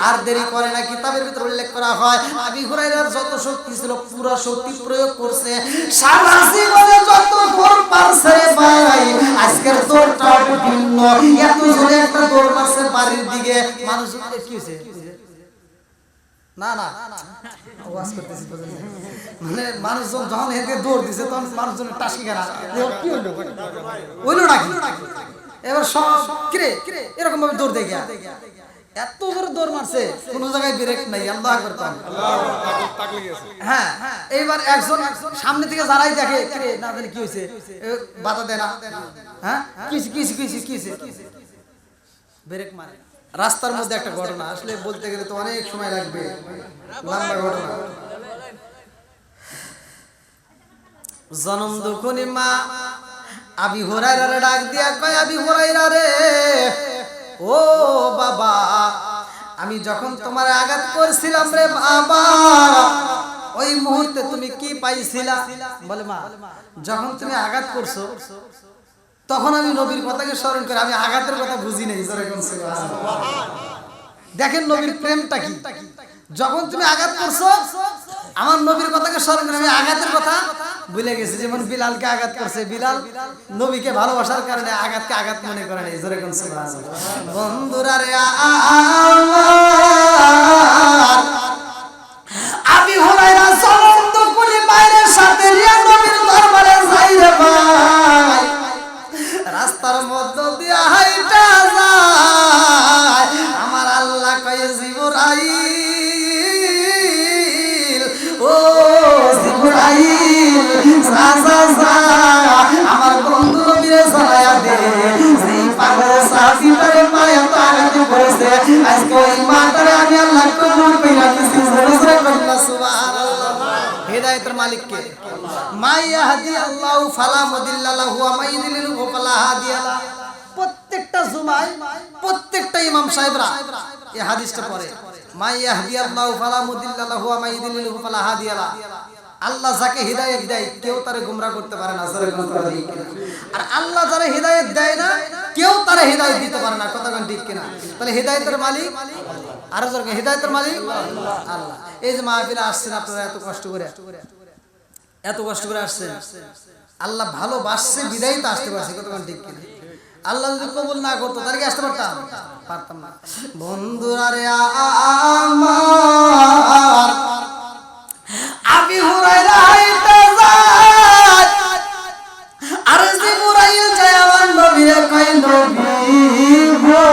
আর দেরি করে না। কিতাবের ভিতরে উল্লেখ করা হয় আবু হুরায়রার যত শক্তি ছিল পুরো শক্তি প্রয়োগ করছে, সারা জীবনে যত দৌড় মারছে ভাই আজকের দৌড়টা ভিন্ন। এত জোরে একটা দৌড় মারছে বাড়ির দিকে, মানুষ কি হইছে? না না আওয়াজ করতেছি, মানে মানুষজন যখন এদিকে দৌড় দিছে তখন মানুষজনের টাসকি খানা কি হলো, হইলো নাকি? এবার সব কিরে এরকম ভাবে দৌড় দেখে এত জোরে দৌড় মারছে, কোন জায়গায় ব্রেক নাই। আল্লাহু আকবার। হ্যাঁ, এইবার একজন সামনে থেকে যারাই দেখে কিরে না জানি কি হয়েছে, বাধা দেয় না। হ্যাঁ কি ব্রেক মারে। রাস্তার মধ্যে একটা ঘটনা, আসলে বলতে গেলে তো অনেক সময় লাগবে, লম্বা ঘটনা। জনম দুঃখনী মা আবু হুরায়রা ডাক দিয়া কয় আবু হুরায়রা রে ও বাবা আমি যখন তোমার আঘাত করছিলাম রে বাবা ওই মুহূর্তে তুমি কি পাইছিলা? বলে মা যখন তুমি আঘাত করছো তখন আমি নবীর কথাকে স্মরণ করে আমি আঘাতের কথা বুঝি নাই। দেখেন নবীর প্রেমটা কি। যখন তুমি আঘাত করছো আমার নবীর কথাকে স্মরণ করে আমি আঘাতের কথা ভুলে গেছি। যেমন বিলালকে আঘাত করছে, বিলাল নবীকে ভালোবাসার কারণে আঘাতকে আঘাত মনে করে নাই। জোরে কোন সুবহানাল্লাহ। বন্ধুরা রে আবি হুরায়রা চলন্ত কুলি বাইরের সাথে রিয়া নবীর দরবারে যাই রে ভাই। রাস্তার মধ্য দিয়ে হাইটা যায় আমার আল্লাহ কয় জিবরাইল ও জিবরাইল আমার বন্ধু নবীরে সালায়া দে সেই পাগল সাফিটারে মায়া তাগাতে করেছে আজকে ওই মাটারে আমি আল্লাহ কবুল কইরা দিছি। সুবহানাল্লাহ। হিদায়াতের মালিক কে? মাইয়াহদি আল্লাহু ফালা মুদিল্লা লাহু ওয়া মাইয়ুদ্লিলহু ফালা হাদিয়া লাহু। প্রত্যেকটা জুমায় প্রত্যেকটা ইমাম সাহেবরা এই হাদিসটা পড়ে মাইয়াহদি আল্লাহু ফালা মুদিল্লা লাহু ওয়া মাইয়ুদ্লিলহু ফালা হাদিয়া লাহু। আল্লাহ যাকে হিদায়াত দেয় কেউ তারে গোমরা করতে পারে না। আর আল্লাহ যারা হিদায়াত দেয় না কেউ তারে হিদায়াত দিতে পারে না। কথা কোন ঠিক কিনা? তাহলে হিদায়াতের মালিক আর যারা হিদায়াতের মালিক আল্লাহ। এই যে মাহফিলে আসছেন আপনারা এত কষ্ট করে আসছেন, আল্লাহ ভালোবাসছে বিদায় তো আসতে পারছি। কথা কোন ঠিক কিনা? আল্লাহ যদি কবুল না করতো তাহলে কি আসতে পারতাম না। বন্ধুরা রে আমার আবি হুরায়রা হাইটা যায় আর জিবরাইল যায় আমার নবীরে কয় নবী গো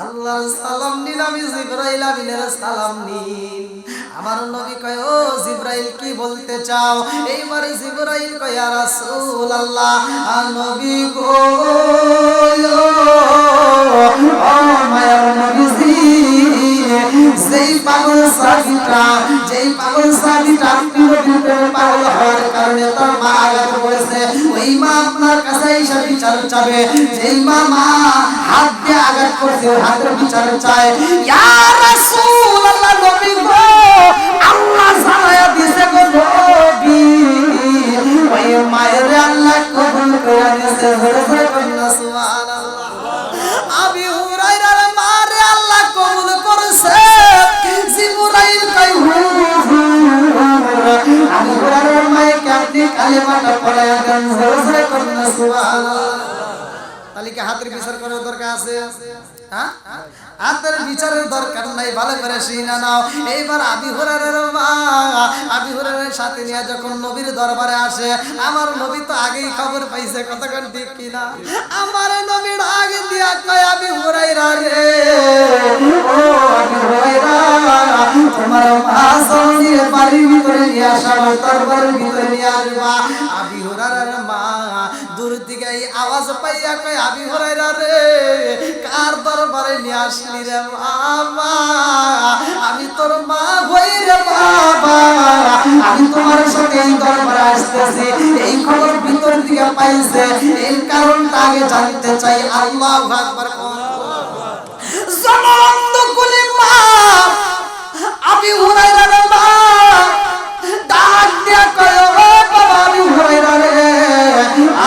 আল্লাহর সালাম নিন। আমি জিবরাইল আমিনের সালাম নিন। আমার নবী কয় ও জিবরাইল কি বলতে চাও? এইবারে জিবরাইল কয় ইয়া রাসূলুল্লাহ নবী গো ও মায়ার নবীজি যেই পাগল সাবিটা আপনি নবীর পাগল হওয়ার কারণে তার মা আঘাত করেছে ওই মা আপনার কাছে এসে বিচার চাবে। যেই মা হাত দিয়ে আঘাত করেছে ওই হাতের বিচার চায়। ইয়া রাসূলুল্লাহ নবী গো আল্লাহ সালায়া দিছে গো নবী ওই মায়ের আল্লাহ কবুল করে নিছে। সুবহানাল্লাহ। আবি হুরায়রার মারে আল্লাহ কবুল করেছে। জিবরাইল কয় আবি হুরায়রার মায়ের আপনি কালেমাটা পড়ায়া দেন। সুবহানাল্লাহ। তাহলে কি হাতের বিচার করার দরকার আছে? হ্যাঁ হাতের বিচারের দরকার নাই। ভালো করে শুনে নাও। এইবার আবি হুরায়রার সাথে নিয়ে যখন নবীর দরবারে আসে আমার নবী তো আগেই খবর পাইছে। কথা কোন ঠিক কিনা? আমার নবীর আগে দিয়া কয় আবি হুরায়রা রে ও আবি হুরায়রা তোমার মা সঙ্গে বাড়ির ভিতরে নিয়ে আসা দরবারের ভিতরে নিয়ে আসবা। আবি হুরায়রার মা দূর থেকে এই আওয়াজ পাইয়া কয় আবি হুরায়রা রে কার দরবারে নিয়ে আসলি রে বাবা? আমি তোর মা হই রে বাবা, আমি তোমার সাথে এই দরবারে আসতেছি। এই খবর ভিতর থেকে পাইছে, এই কারণটা আগে জানতে চাই। আল্লাহু আকবার। জনন্দ কুলি মা আবি হুরায়রার মা ডাক দিয়া কয় ও বাবা আবি হুরায়রা রে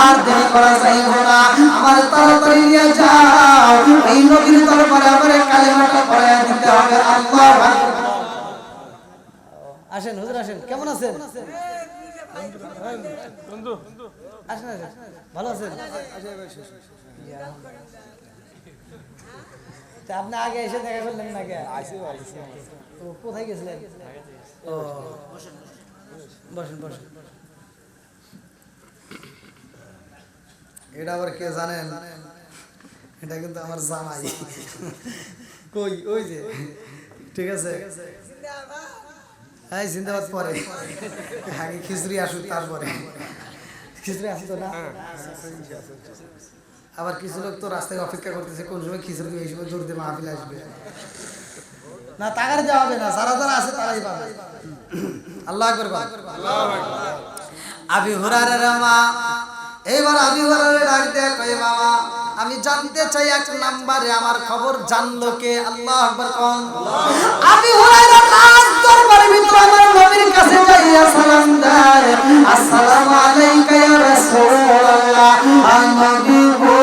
আর দেরি করা যাইব না, আমার তাড়াতাড়ি নিয়ে যাও এই নবীর দরবারে আমারে কালেমাটা পড়ায়া দিতে হবে। আল্লাহু আকবার। আসেন হুজুর আসেন। কেমন আছেন বন্ধু? আসেন ভালো আছেন? আপনি আগে এসে দেখা করলেন না কে? তো কোথায় গেছিলেন? ও বসেন বসেন। এটা আবার কে জানেন? এটা কিন্তু আমার জামাই। কই ওই যে ঠিক আছে হ্যাঁ জিন্দাবাদ পরে আগে খিচুড়ি আসুক তারপরে। খিচুড়ি আসতো না? আবার কিছু লোক তো রাস্তায় অপেক্ষা করতেছে কোন সময় খিচুড়ি এই সময় জোর দিয়ে মাহফিল আসবে না। টাকার দেওয়া হবে না, যারা যারা আছে তারাই পাবে। আল্লাহ আকবার। আবি হুরায়রার মা এইবার আবি হুরায়রা ডাক দেয়া কয় বাবা আমি জানতে চাই এক নম্বরে আমার খবর জানলো কে? আল্লাহু আকবার কোন? আবু হুরায়রা রাত দরবারের ভিতর আমার নবীর কাছে যাইয়া সালাম দেয়, আসসালামু আলাইকা ইয়া রাসূলুল্লাহ। নবী গো,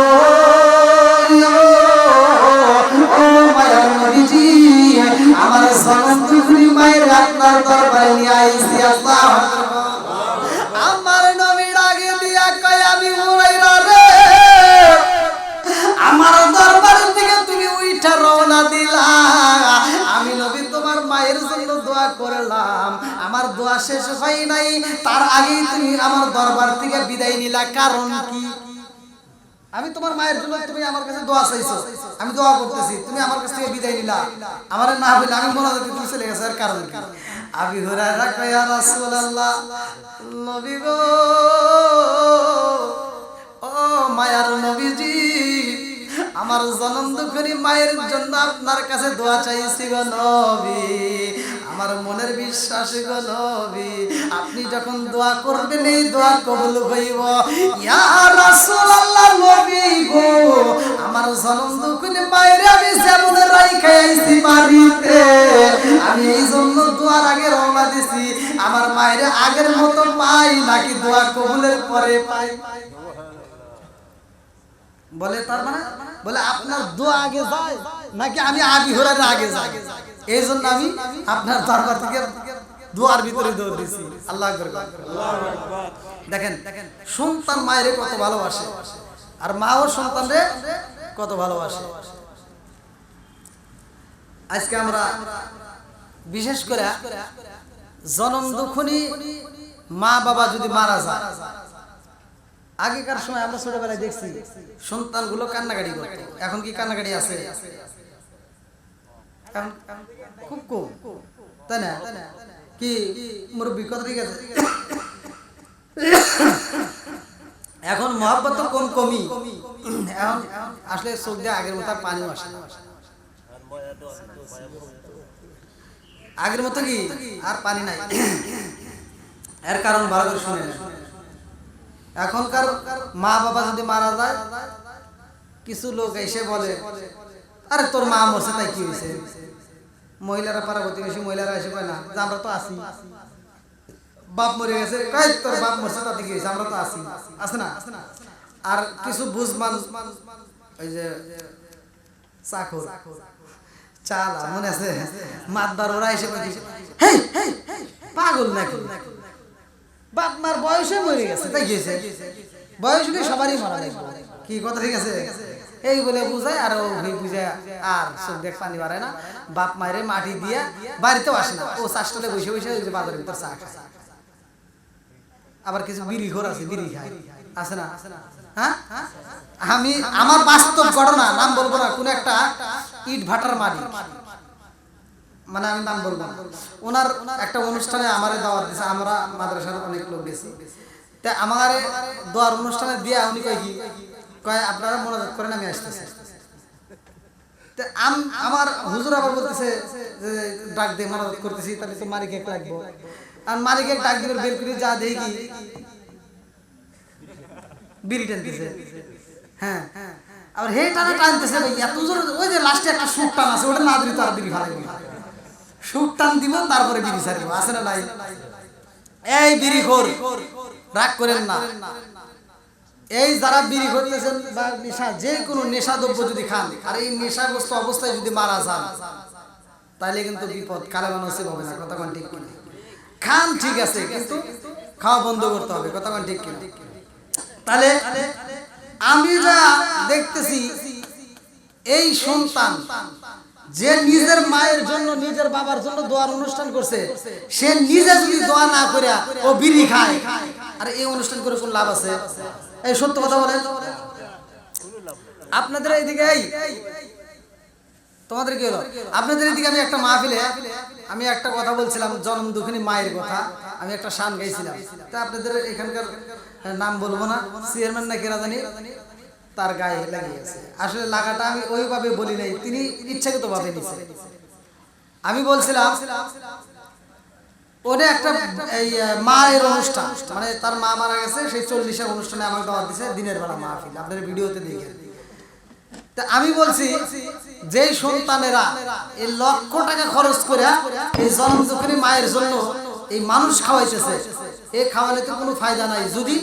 ও মায়ার নবীজি, আমার জনম দুখনি মায়ের আপনার দরবারে নিয়ে আইছি। আল্লাহু আকবার। আমার নবী ডাকে দিয়া কয়, আমি হুরায়রা রে, আমার দরবার থেকে তুমি উইঠা রওনা দিলা, আমি নবী তোমার মায়ের জন্য দোয়া করলাম, আমার দোয়া শেষ হয় নাই, তার আগেই তুমি আমার দরবার থেকে বিদায় নিলা, কারণ কি? আমি তোমার মায়ের জন্য, তুমি আমার কাছে দোয়া চাইছো, আমি দোয়া করতেছি, তুমি আমার কাছ থেকে বিদায় নিলা, আমার না বলে আমি মনে হচ্ছে তুমি চলে গেছো, এর কারণ কি? আবু হুরায়রা কয়, ইয়া রাসূলুল্লাহ, নবী গো, ও মায়ার নবীজি, আমার জনম দুঃখী মায়ের জন্য আপনার কাছে দোয়া চাইছি গো নবী, আমার মনের বিশ্বাস গো নবী, আপনি যখন দোয়া করবেন এই দোয়া কবুল হইব। ইয়া রাসূলুল্লাহ, নবী গো, আমার জনম দুঃখী মায়ের আমি যেমন রাইখা আইছি বাড়িতে, আমি এই জন্য দোয়ার আগে রওনা দিছি, আমার মায়ের আগের মতো পাই নাকি দোয়া কবুলের পরে পাই? বলে তার মানে বলে আপনার দোয়া আগে যায় নাকি আমি আবু হুরায়রা আগে যাই, এই জন্য আমি আপনার দরবার থেকে দোয়ার ভিতরে দৌড় দিছি। আল্লাহু আকবার। দেখেন সন্তান মায়ের কত ভালোবাসে, আর মাও সন্তানরে কত ভালোবাসে। আজকে আমরা বিশেষ করে জনম দুঃখনী মা বাবা যদি মারা যায়, আগেকার সময় আমরা ছোটবেলায় দেখছি সন্তানগুলো কান্নাকাটি করতো, এখন কি কান্নাকাটি আছে? খুব কম, তাই না? কি মুরব্বি কথা ঠিক আছে, এখন মহব্বত তো কমই, এখন আসলে চোখ দিয়ে আগের মতো আর পানিও আসে না, আগের মতো কি আর পানি নাই। এর কারণ ভালো করে শুনে নেন, এখনকার মা বাবা যদি মারা যায়, কিছু লোক এসে বলে, আরে তোর মা মরছে তাই কি হয়েছে? মহিলারা পাড়া প্রতিবেশী মহিলারা এসে কয় না যে আমরা তো আছি, বাপ মরে গেছে, কয় তোর বাপ মরছে তাতে কি হয়েছে, আমরা তো আছি, আছে না? আর কিছু বুঝমান ওই যে চাকর চালা মনে আছে মাতবার, ওরা এসে কয় পাগল নাকি, বাপ মার বয়সে মরে গেছে তাই গেছে, বয়স হলে সবারই মারা লাগবে, কি কথা ঠিক আছে? এই বলে বুঝায়, আর ওই বুঝায় আর চোখ দেখ পানি বাড়ায় না, বাপ মায়ের মাটি দিয়ে বাড়িতেও আসে না, ও চাষটালে বসে বসে ওই যে বাজারের ভিতর চা খায়। আবার কিছু বিড়ি ঘর আছে, বিড়ি খায়, আছে না? হ্যাঁ, আমি আমার বাস্তব ঘটনা, নাম বলবো না, কোন একটা ইট ভাটার মালিক, মানে আমি নাম বলবো না, ওনার একটা অনুষ্ঠানে আমারে দাওয়াত দিয়েছে, আমরা মাদ্রাসার অনেক লোক গেছি, তা আমার দোয়ার অনুষ্ঠানে দিয়ে উনি কয় কি কয়, আপনারা মোনাজাত করেন আমি আসতেছি। আমার হুজুর আবার বলতেছে যে ডাক দিয়ে মোনাজাত করতেছি, তাহলে তো মালিক এক লাগবো, আর মালিক এক ডাক দিবে, বের করে যা দেখি কি বিড়ি টানতেছে, হ্যাঁ, আবার হে টানা টানতেছে, এত জোর, ওই যে লাস্টে একটা সুট টান আছে, ওটা না দিলে তো আর বিড়ি ভালো সুট টান দিব, তারপরে বিড়ি ছাড়বো, আছে না নাই? এই বিড়ি খোর রাগ করেন না, এই যারা বিড়ি করতেছেন বা নেশা, যে কোনো নেশাদ্রব্য যদি খান, আর এই নেশাগ্রস্ত অবস্থায় যদি মারা যান, তাহলে কিন্তু বিপদ, কালেমা নসিব হবে না, কথা কোন ঠিক কিনা? খান ঠিক আছে, কিন্তু খাওয়া বন্ধ করতে হবে, কথা কোন ঠিক কিনা? তাহলে আমি যা দেখতেছি, এই সন্তান যে নিজের মায়ের জন্য, নিজের বাবার জন্য দোয়ার অনুষ্ঠান করছে, সে নিজে যদি দোয়া না করে ও বিড়ি খায়, আর এই অনুষ্ঠান করে কোন লাভ আছে? এই সত্য কথা বলেন। আপনাদের এইদিকে তোমাদের কি হলো, আপনাদের এইদিকে আমি একটা মাহফিলে আমি একটা কথা বলছিলাম, জনম দুঃখিনী মায়ের কথা, আমি একটা শান গাইছিলাম, তা আপনাদের এখানকার নাম বলবো না, চেয়ারম্যান না কেরা জানি, তার গায়ে লাগিয়েছে, আসলে লাগাটা আমি ওইভাবে বলি নাই, তিনি ইচ্ছাকৃত ভাবে নিছে। আমি বলছিলাম ওটা একটা এই মায়ের অনুষ্ঠান, মানে তার মা মারা গেছে, সেই 40-এর অনুষ্ঠানে আমাকে দাওয়াত দিয়েছে, দিনের বেলা মাহফিল, আপনাদের ভিডিওতে দেখেন। তা আমি বলছি যেই সন্তানেরা এই লক্ষ টাকা খরচ করে এই জন্ম দুঃখিনী মায়ের জন্য এই মানুষ খাওয়াইতেছে, এই খাওয়ালে তো কোনো ফায়দা নাই যদি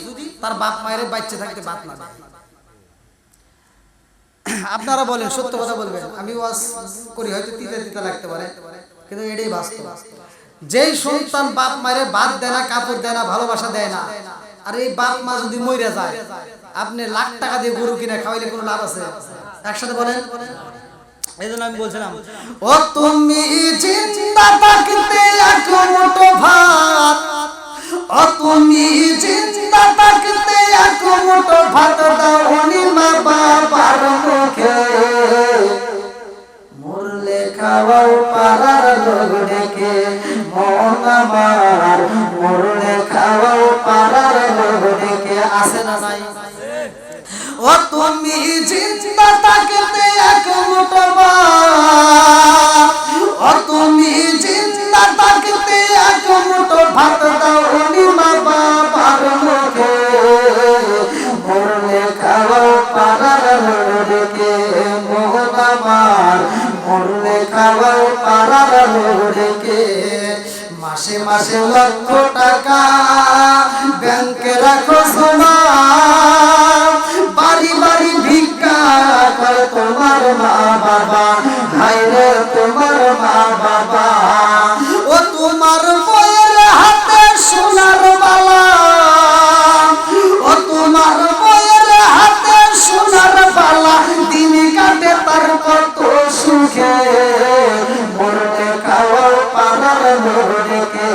তার বাপ মায়ের বাচ্চা থাকতে বাদ না দেয়। আপনারা বলেন, সত্য কথা বলবেন, আমি ওয়াজ করি হয়তো তিতা তিতা লাগতে পারে, কিন্তু এটাই বাস্তব। যেই সন্তান বাপ মায়ের বাদ দেয় না, কাপড় দেয় না, ভালোবাসা দেয় না, আর এই বাপ মা যদি মরে যায়, আপনি লাখ টাকা দিয়ে গরু কিনে খাওয়াইলে কোনো লাভ আছে? একসাথে বলেন। এই জন্য আমি বলছিলাম, ও তুমি জিন্দা থাকতে এক মুঠো ভাত, ও তুমি জিন্দা থাকতে এক মুঠো ভাত দাওনি মা বাবার মুখে, মরলে খাওয়াও পাড়ার লোক ডেকে মন আমার, মরলে খাওয়াও পাড়ার লোক ডেকে। আসে না নাই? ও তুমি জিন্দা থাকতে এক মুঠো ভাত, ও তুমি জিন্দা থাকতে এক মুঠো ভাত দাওনি মা বাবার মুখে, মরলে খাওয়াও পাড়ার লোক ডেকে মোহন আমার, মরলে খাওয়াও পাড়ার লোক ডেকে। মাসে মাসে লক্ষ টাকা ব্যাংকে রাখো জমা, বাড়ি বাড়ি ভিক্ষা করে তোমার মা বাবা, ভাইরে তোমার মা বাবা। ও তোমার বইয়ের হাতে সোনার বালা, ও তোমার বইয়ের হাতে সোনার বালা, দিন কাটে তার কত সুখে, মরলে খাওয়াও পাড়ার লোক ডেকে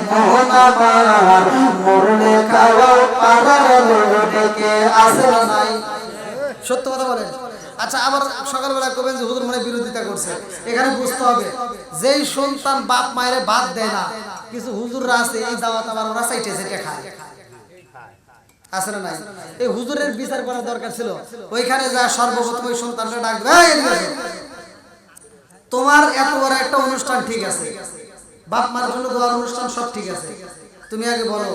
মোহন আমার, মরলে খাওয়াও পাড়ার লোক ডেকে। আসে না নাই? সত্য কথা বলেন। আচ্ছা, আবার সকালবেলা কবেন যে হুজুর মনে বিরোধিতা করছে, এখানে বুঝতে হবে যেই সন্তান বাপ মায়ের বাদ দেয় না, কিছু হুজুররা আছে এই দাওয়াত আবার ওরা চাইতে চাইতে খায়। আছে না নাই? এই হুজুরের বিচার করা দরকার ছিল। ওইখানে যা সর্বপ্রথম ওই সন্তানকে ডাকবে, তোমার এত বড় একটা অনুষ্ঠান ঠিক আছে, বাপ মার জন্য দোয়ার অনুষ্ঠান সব ঠিক আছে, তুমি আগে বলো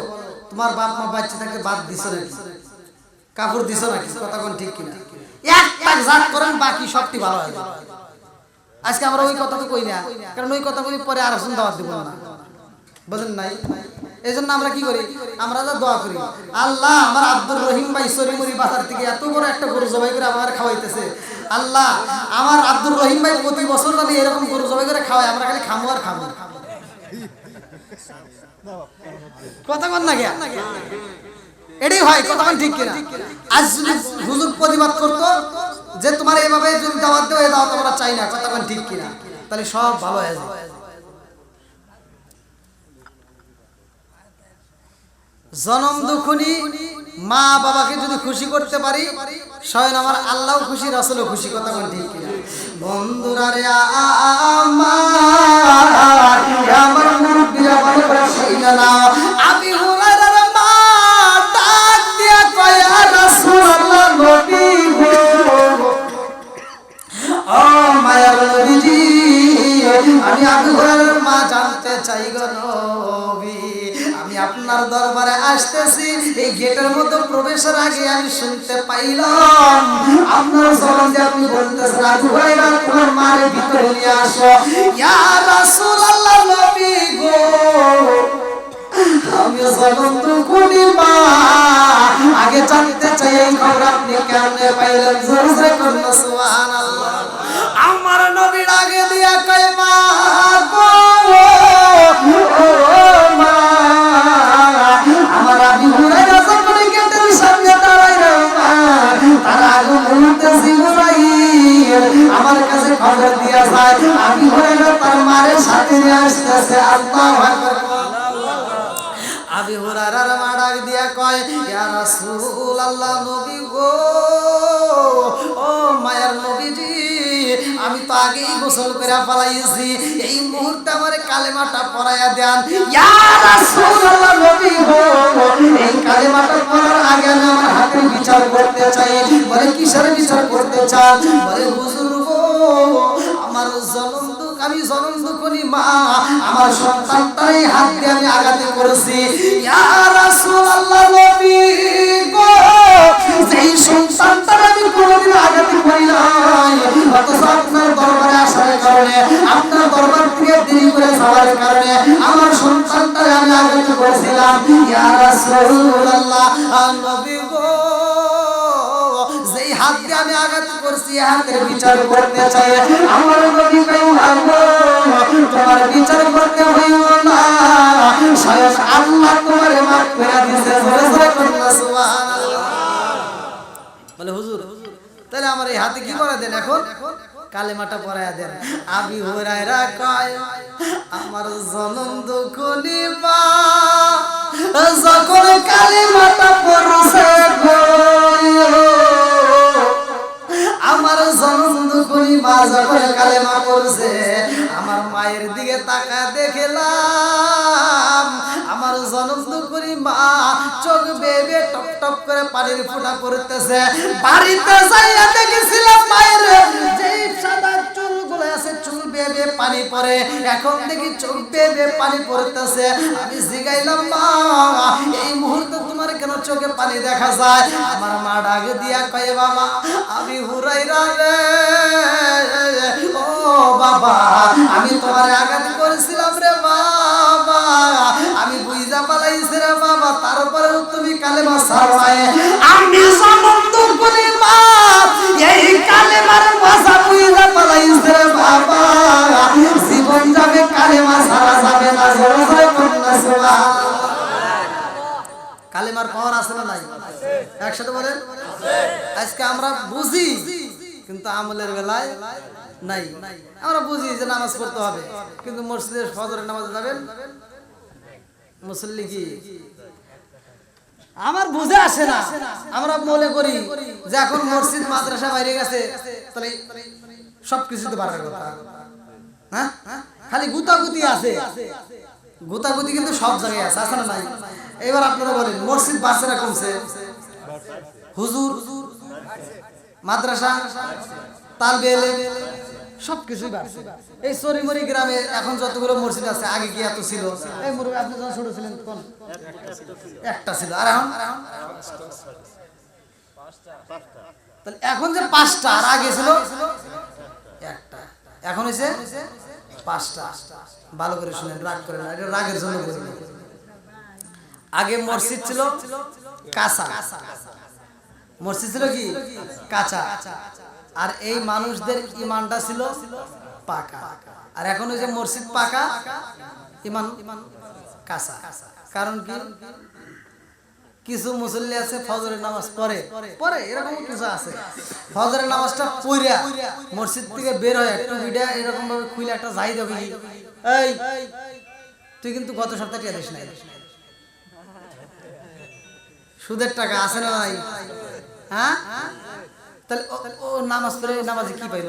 তোমার বাপ মা বাচ্চা থাকতে বাদ দিছো নাকি, কাপড় দিছো নাকি? কথা কোন ঠিক কিনা? একটা জাত করেন, বাকি সবটি ভালো হবে। আজকে আমরা ওই কথা তো কই না, কারণ ওই কথা কই পরে আর শুন দাওয়াত দিব না, বুঝেন নাই? এই জন্য আমরা কি করি, আমরা যা দোয়া করি, আল্লাহ আমার আব্দুর রহিম ভাই সরিমুরি বাজার থেকে এত বড় একটা গরু জবাই করে আমার খাওয়াইতেছে, আল্লাহ আমার আব্দুর রহিম ভাই প্রতি বছর জানি এরকম গরু জবাই করে খাওয়ায়, আমরা খালি খামো আর খামো। কথা কন না গিয়া এটাই হয়, কথা কন ঠিক কিনা? আজ যদি হুজুর প্রতিবাদ করতো যে তোমার এইভাবে যদি দাওয়াত দেও, এই দাওয়াত আমরা চাই না, কথা কন ঠিক কিনা? তাহলে সব ভালো হয়ে যাবে। জনম দুঃখনী মা বাবাকে যদি খুশি করতে পারি, স্বয়ং আমার আল্লাহ খুশি, রাসূলও খুশি, কথা কোন ঠিক কিনা? বন্ধুরা রে আমার মুরব্বিরা ভালো করে শুনে নাও, আমি হুরায়রার মা ডাক দিয়া কয়, ইয়া রাসূলুল্লাহ নবী গো, ও মায়ার নবীজি, আমি আবু হুরায়রার মা জানতে চাই গো নবী, আমি আপনার দরবারে আসতেছি, এই গেটের মধ্যে প্রবেশের আগে আমি শুনতে পাইলাম আপনার জবানে আপনি বলতেছেন, আবু হুরায়রা তোমার মায়ের ভিতরে নিয়ে আসো। ইয়া রাসূলুল্লাহ নবী গো, আমি জগন্ত কোনি মা আগে জানতে চাই এই খবর আপনি কেমনে পাইলেন? জোরে জোরে করুন সুবহানাল্লাহ। আমার নবী আগে দিয়া কয়, মা গো, ও মা, আমার আবু হুরায়রা যখন গেটের সামনে দাঁড়ায় না, তার আগে মুহূর্তে জিবরাইল আমার কাছে খবর দিয়া যায়, আবু হুরায়রা তার মায়ের সাথে নিয়ে আসতেছে। আল্লাহু আকবার। আবু হুরায়রার মা ডাক দিয়া কয়, ইয়া রাসূলুল্লাহ নবী গো, ও মায়ের নবীজি, আমি তো আগেই গোসল করে ফেলাইছি, এই মুহূর্তে আমার কালেমাটা পড়াইয়া দেন। ইয়া রাসূলুল্লাহ নবী গো, এই কালেমাটা পড়ার আগে আমি আমার হাতের বিচার করতে চাই। বলে কিসের বিচার করতে চান? বলে হুজুর গো, আমার জনম দুঃখ, আমি জনম দুঃখনি মা, আমার সন্তানটাই হাত দিয়ে আমি আঘাতে করেছি। ইয়া রাসূলুল্লাহ নবী গো, যেই সন্তানটার আমি কোনোদিন আঘাতে করি নাই, অথচ আপনার দরবারে আসার কারণে, আপনার দরবার থেকে দেরি করে যাওয়ার কারণে আমার সন্তানটারে আমি আঘাত করেছিলাম। ইয়া রাসূলুল্লাহ নবী গো, যেই হাত দিয়ে আমি আঘাত করছি হাতের বিচার করতে চাই। আমার নবী তোমার বিচার করতে হইব না, স্বয়ং আল্লাহ তোমারে মাফ করে দিয়েছে। সুবহানাল্লাহ। বলে হুজুর তাহলে আমার এই হাতে কি করে দেন, এখন কালেমাটা পড়ায়া দেন। আবি হুরায়রা কয় আমার জনম দুঃখনি মা, যখন কালেমাটা পড়ছে গো, আমার জনম দুঃখনি মা যখন কালেমা পড়ছে, আমার মায়ের দিকে তাকায় দেখলাম আমার জনম দুঃখনি মা চোখ বেয়ে টপ টপ করে পানির ফোঁটা পড়তেছে। বাড়িতে যাইয়া দেখেছিলাম মায়ের যেই সাদা চুলগুলো আছে, চুল বেয়ে পানি পড়ে, এখন দেখি চোখ বেয়ে পানি পড়তেছে। আমি জিগাইলাম মা, এই মুহূর্তে তোমার কেন চোখে পানি দেখা যায়? আমার মা ডাক দিয়া কয় বাবা, আমি হুরায়রা রে, ও বাবা, আমি তোমার আঘাত করেছিলাম রে বাবা, আমি বুঝা পালাইছি রে বাবা, তারপরেও তুমি কালেমা ছাড়াই। আমি জনম দুঃখনি মা, এই কালেমার ভাষা বুঝা পালাইছি রে বাবা, জীবন যাবে কালেমা ছাড়া যাবে না। সুবহানাল্লাহ। কালেমার পাওয়ার আছে না নাই? একসাথে বলেন। আজকে আমরা বুঝি কিন্তু আমলের বেলায় নাই। আমরা বুঝি যে নামাজ পড়তে হবে, কিন্তু মসজিদের ফজরের নামাজে যাবেন মুসল্লি কি আমার বুঝে আসে না। আমরা মনে করি যে এখন মসজিদ মাদ্রাসা বাইরে গেছে, তাহলে সবকিছু তো পারার কথা। হ্যাঁ, খালি গুতাগুতি আছে, গুতাগুতি কিন্তু সব জায়গায় আছে, আছে না নাই? এবার আপনারা বলেন মসজিদ বাড়ছে না কমছে? হুজুর, মাদ্রাসা, তালবে ইলম সবকিছুই বাড়ছে। এই সরিমরি গ্রামে এখন যতগুলো মসজিদ আছে, আগে কি এত ছিল? এই মুরব্বি আপনি যখন ছোট ছিলেন কোন একটা ছিল, আর এখন তাহলে এখন যে 5টা, আর আগে ছিল একটা, এখন হইছে 5টা। ভালো করে শুনেন, রাগ করেন না, এটা রাগের জন্য বলি। আগে মসজিদ ছিল কাঁচা, মসজিদ ছিল কি কাঁচা, আর এই মানুষদের ঈমানটা ছিল পাকা। আর এখন ওই যে মসজিদ পাকা, ঈমান কাঁচা। কারণ কি, কিছু মুসল্লি আছে ফজরের নামাজ পড়ে পড়ে, এরকম কিছু আছে ফজরের নামাজটা পড়িয়া মসজিদ থেকে বের হয় একটু ভিডিও এরকম ভাবে খুলে একটা যাই দেখি, এই তুই কিন্তু গত সপ্তাহে টিয়া দিস নাই, সুদের টাকা আছে না নাই? হ্যাঁ, তাহলে ও নামাজ পড়ে নামাজে কি পাইল?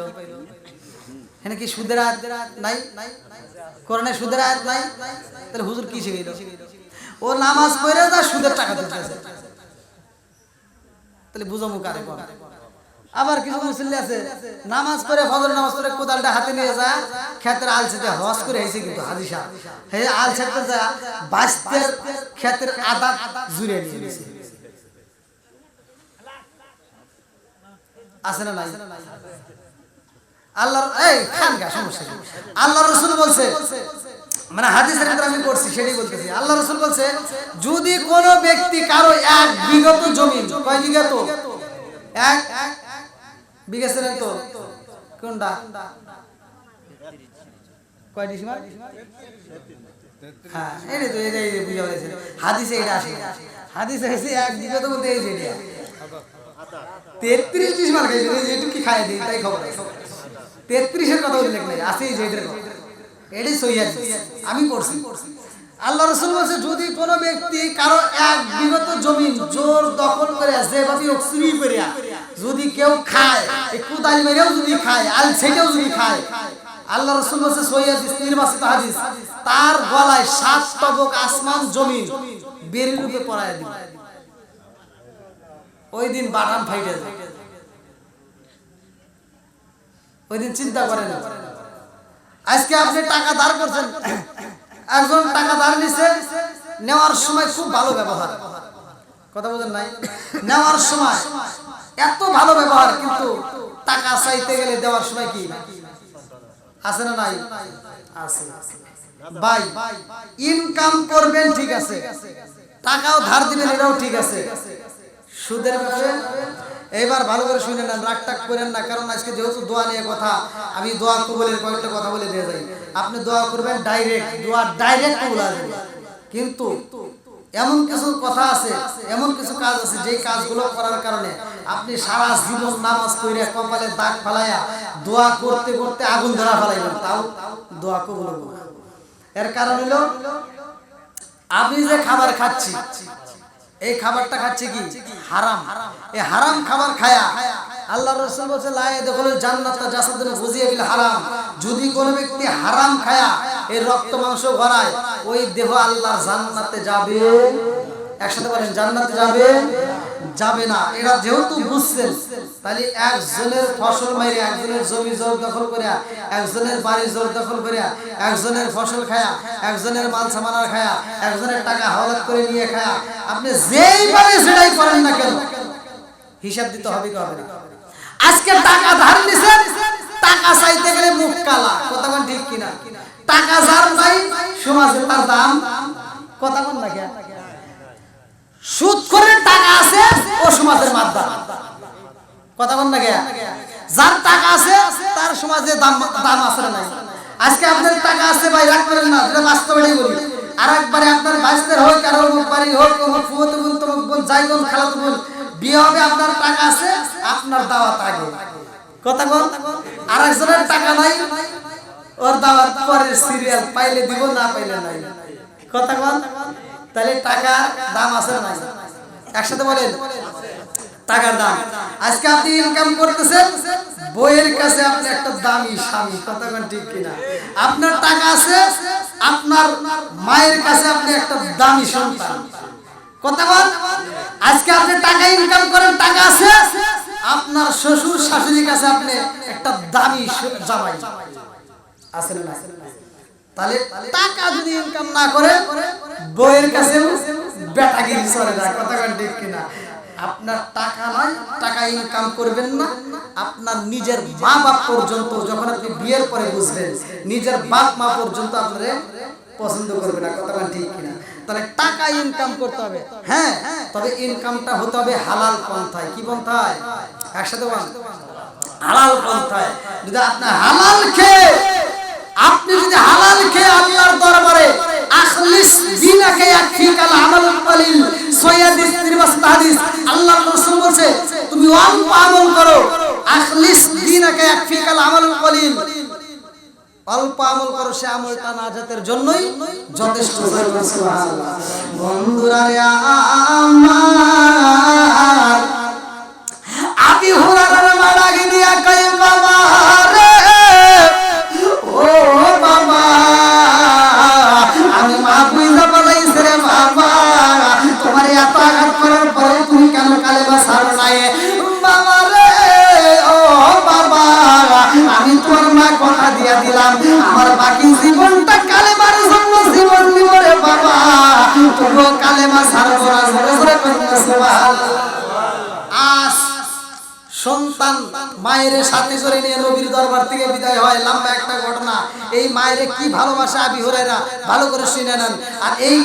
এখানে কি সুদের আয়াত নাই? কোরআনে সুদের আয়াত নাই? তাহলে হুজুর কি শিখাইল? ও নামাজ পড়ে যা সুদের টাকা দিতেছে, তাহলে বুঝো মুখ আরে। আবার কিছু মুসল্লি আছে নামাজ পড়ে ফজর নামাজ পড়ে কোদালটা হাতে নিয়ে যায় ক্ষেতের আল ছেটে হজ করে আইছে, কিন্তু হাদিসা হে আল ছেটে যায় বাস্তের ক্ষেতের আদা জুড়ে নিয়ে গেছে। আছে না নাই? আল্লাহর এই খানগা সমস্যা কি? আল্লাহ রাসূল বলছে, মানে হাদিসের ভিতরে আমি পড়ছি সেটাই বলতেছি। আল্লাহ রাসূল বলছে, যদি কোনো ব্যক্তি কারো 1 বিঘা জমি, কয় বিঘা? তো 1 বিঘা ছিলেন তো কোনটা? কয় ডিসিমাল? হ্যাঁ, এই তো এই বুঝা হয়েছে। হাদিসে এটা আসে, হাদিসে এসে 1 বিঘা তো বলতে এই যে 33 ডিসিমাল খাইছে, যেটুকু কি খায় দেই তাই খবর। 33 এর কথা উল্লেখ নাই, আছে এই যে এটার কথা। এটাই সহিহ হাদিস, আমি পড়ছি। আল্লাহ রাসূল বলেছে, যদি কোনো ব্যক্তি কারো 1 বিঘা জমি জোর দখল করে যেভাবে চুরি করে যদি কেউ খায়, এই কুদাল মেরেও যদি খায়, আল ছেটেও যদি খায়, আল্লাহ রাসূল বলেছে সহিহ হাদিস, নির্বাচিত হাদিস, তার গলায় 7 তবক আসমান জমিন বেরির রূপে পরায়া দিবে। ওই দিন বাদাম ফাইটে যায়, ওই দিন চিন্তা করেন আজকে আপনি টাকা ধার করছেন, একজন টাকা ধার নিছে, নেওয়ার সময় খুব ভালো ব্যবহার, কথা বলেন নাই, নেওয়ার সময় এত ভালো ব্যবহার, কিন্তু টাকা চাইতে গেলে দেওয়ার সময় কি আছে না নাই? আছে। ভাই ইনকাম করবেন ঠিক আছে, টাকাও ধার দিবেন এটাও ঠিক আছে, সুদের ব্যাপারে এবার ভালো করে শুনে নেন, রাগ টাক করেন না, কারণ আজকে যেহেতু দোয়া নিয়ে কথা, আমি দোয়া কবুলের কয়েকটা কথা বলে দিয়ে যাই। আপনি দোয়া করবেন ডাইরেক্ট, দোয়া ডাইরেক্ট কবুল আসবে, কিন্তু এমন কিছু কথা আছে, এমন কিছু কাজ আছে, যেই কাজগুলো করার কারণে আপনি সারা জীবন নামাজ পড়ে কপালে দাগ ফালাইয়া দোয়া করতে করতে আগুন ধরা ফালাইবেন, তাও দোয়া কবুল হবে না। এর কারণ হলো আমি যে খাবার খাচ্ছি, এই খাবারটা খাচ্ছি কি হারাম, এই হারাম খাবার খায়া আল্লাহর রাসূল বলেছে লা ইয়াদখুলুল জান্নাতা জাসাদুন গুযিয়া বিল হারাম, যদি কোনো ব্যক্তি হারাম খায়া এই রক্ত মাংস গড়ায়, ওই দেহ আল্লাহর জান্নাতে যাবে, একসাথে বলেন জান্নাতে যাবে যাবে না। এরা যেহেতু বুঝছেন, তাহলে একজনের ফসল মাইরে, একজনের জমি জোর দখল করে, একজনের বাড়ি জোর দখল করে, একজনের ফসল খায়া, একজনের মাল সামানার খায়া, একজনের টাকা হাওলাত করে নিয়ে খায়া, আপনি যেইভাবে সেটাই করেন না কেন হিসাব দিতে হবে কি হবে না? আজকে টাকা ধার নিছেন, টাকা চাইতে গেলে মুখ কালা, কথা কোন ঠিক কিনা? টাকা যার নাই সমাজে তার দাম, কথা কোন না কেন? সুদ করে টাকা আছে ও সমাজের মাদ্দা, কথা কোন না কেন? যার টাকা আছে তার সমাজে দাম আছে না নাই? আজকে আপনার টাকা আছে ভাই, রাগ করেন না, এটা বাস্তবেই বলি। আরেকবারে আপনার বাইস্তের হোক, কারো বাড়ি হোক, ফুয়তো বোন, তোমার বোন, যাই বোন, খালাতো বোন বিয়ে হবে, আপনার টাকা আছে, আপনার দাওয়াত আগে, কথা কোন? আরেকজনের টাকা নাই, ওর দাওয়াত পরে, সিরিয়াল পাইলে দিব, না পাইলে নাই, কথা কোন? তাহলে টাকার দাম আছে না নাই? একসাথে বলেন টাকার দাম। আজকে আপনি ইনকাম করতেছেন, বইয়ের কাছে আপনি একটা দামি স্বামী, কথা কোন ঠিক কিনা? আপনার টাকা আছে, আপনার মায়ের কাছে আপনি একটা দামি সন্তান, কথা বল। আজকে আপনি টাকা ইনকাম করেন, টাকা আছে, আপনার শ্বশুর শাশুড়ির কাছে আপনি একটা দামি জামাই আছে না? তাহলে টাকা যদি ইনকাম না করে বউয়ের কাছে বেটাগিরি চলে যায়, কথা কোন ঠিক কিনা? আপনার টাকা নাই, টাকা ইনকাম করবেন না, আপনার নিজের মা বাপ পর্যন্ত, যখন আপনি বিয়ের পরে বুঝবেন, নিজের বাপ মা পর্যন্ত আপনারে পছন্দ করবে না, কথা কোন ঠিক কিনা? তাহলে টাকা ইনকাম করতে হবে, হ্যাঁ, তবে ইনকামটা হতে হবে হালাল পন্থায়। কি পন্থায়? একসাথে বল, হালাল পন্থায়। যদি আপনি হালাল খেয়ে, আপনি যদি হালাল খেয়ে আল্লাহর দরবারে আখলিস দিনাকে ইয়াকফিকাল আমালুল কলিল, সহিহ হাদিস, আল্লাহর রাসূল বলেছে তুমি অল্প আমল করো, আখলিস দিনাকে ইয়াকফিকাল আমালুল কলিল, অল্প আমল করো, সে আমলটা নাজাতের জন্যই যথেষ্ট। সুবহানাল্লাহ। বন্ধুরা রে আমার, আবি হুরায়রার মালাগে দিয়া কয় বাবা রে, ও বাবা, আমি মা বুইলা বলাইছে রে বাবা, তোমার এত আঘাত করার পরে তুমি কেন কালেমা ছাড়ো নাই? বাবা রে, ও বাবা, আমি তোমার মা কথা দিয়া দিলাম, আমার বাকি জীবনটা কালেমার জন্য জীবন দিব রে বাবা, তবুও কালেমা ছাড়বো না। জোরে জোরে কইতে সুবহানাল্লাহ। আজ সন্তান মায়ের সাথে করে নিয়ে নবীর দরবার থেকে বিদায় হয়, লম্বা একটা ঘটনা। এই মায়ের কি ভালোবাসা আবি হুরায়রা, ভালো করে শুনে নেন। আর এই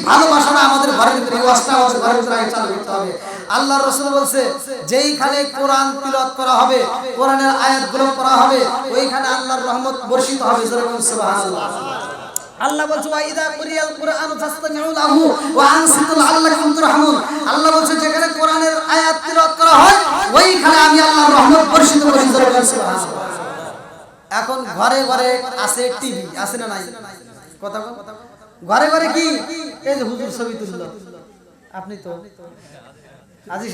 ভালোবাসাটা আমাদের ঘরের ভিতরে, ওয়াজটা আমাদের ঘরের ভিতরে চালু করতে হবে। আল্লাহর রাসূল বলছে, যেইখানে কোরআন তিলাওয়াত করা হবে, কোরআনের আয়াতগুলো পড়া হবে, ওইখানে আল্লাহর রহমত বর্ষিত হবে। জোরে বলুন সুবহানাল্লাহ। আল্লাহ বলছে ওয়া ইযা কুরিয়াল কুরআনু ফাসতামিউ লাহু ওয়া আনসিতু লাআল্লাকুম তুরহামুন। আল্লাহ বলছে যেখানে কোরআনের আয়াত তিলাওয়াত করা হয়, ওইখানে আমি আল্লাহর রহমত বর্ষিত করি। সুবহানাল্লাহ। এখন ঘরে ঘরে আছে টিভি, আছে না নাই? কথা ঘরে ঘরে কি এই যে হুজুর ছবি তুললো, আপনি তো আজি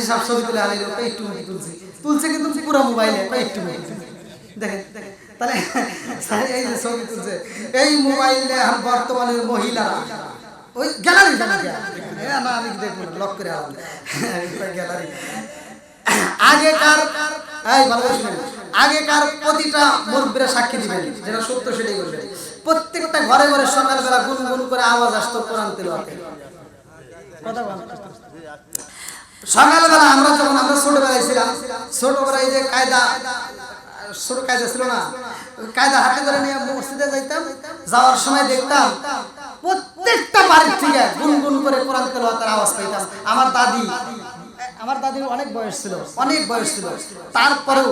সাহেব ছবি তুলে আনলো, একটু তুলছে, কিন্তু পুরো মোবাইলে একটু দেখেন। তাহলে এই যে ছবি তুলছে, এই মোবাইলে এখন বর্তমানের মহিলারা ওই গ্যালারি না, আমি দেখুন লক করে গ্যালারি। আগেকার, এই ভালো শুনেন, আগেকার প্রতিটা মুরব্বীরা সাক্ষী দিবেন, যেটা সত্য সেটাই বলবেন। প্রত্যেকটা ঘরে ঘরে সকালবেলা গুনগুন করে আওয়াজ আসতো কোরআন তেলাওয়াতের। কথা বল। সকালবেলা আমরা যখন ছোটবেলায় ছিলাম, ছোটবেলায় যে ছোট কায়দা ছিল না, কায়দা হাতে ধরে নিয়ে মসজিদে যাইতাম, যাওয়ার সময় দেখতাম প্রত্যেকটা বাড়ির থেকে গুনগুন করে কোরআন তেলাওয়াতের আওয়াজ পাইতাম। আমার দাদির অনেক বয়স ছিল, তারপরেও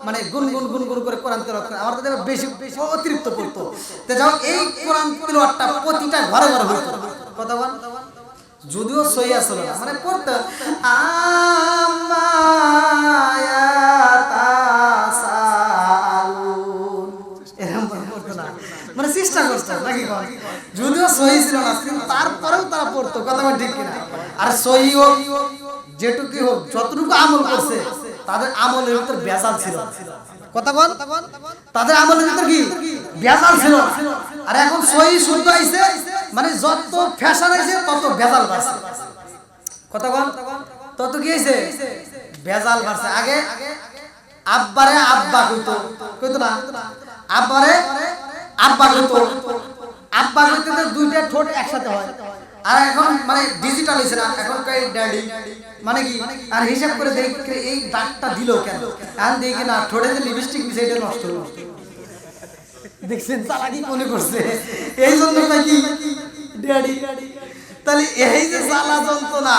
মানে গুনগুন গুনগুন করে কোরআন তেলাওয়াত করে। আমার দাদি বেশি অতিরিক্ত পড়তো। তো যাও এই কোরআন তেলাওয়াতটা প্রতিটা ঘরে ঘরে হতো। কথা বল। যদিও সই আসলো না, মানে পড়তো মানে চেষ্টা করতো নাকি, যদিও সহি ছিল না তারপরেও তারা পড়তো। কথা ঠিক কিনা? আর সহি হোক যেটুকু হোক, যতটুকু আমল করছে তাদের আমলের ভিতর ভেজাল ছিল। কথা বল। তাদের আমলের ভিতর কি ভেজাল ছিল। আর এখন সহি শুদ্ধ আইছে, মানে যত ফ্যাশন আইছে তত ভেজাল বাড়ছে। কথা বল। তত কি হইছে? ভেজাল বাড়ছে। আগে আব্বারে আব্বা কইতো না, আব্বারে আব্বা কইতে দুইটা ঠোঁট একসাথে হয়। আর এখন মানে ডিজিটাল হইছে না, এখন কই ড্যাডি মানে কি। আর হিসাব করে দেখি এই দাগটা দিল কেন, এখন দেখি না ঠোঁটে যে লিপস্টিক মিশে এটা নষ্ট হলো। দেখছেন চালাকি মনে করছে, এই জন্য নাকি ড্যাডি। তাহলে এই যে জ্বালা যন্ত্রণা,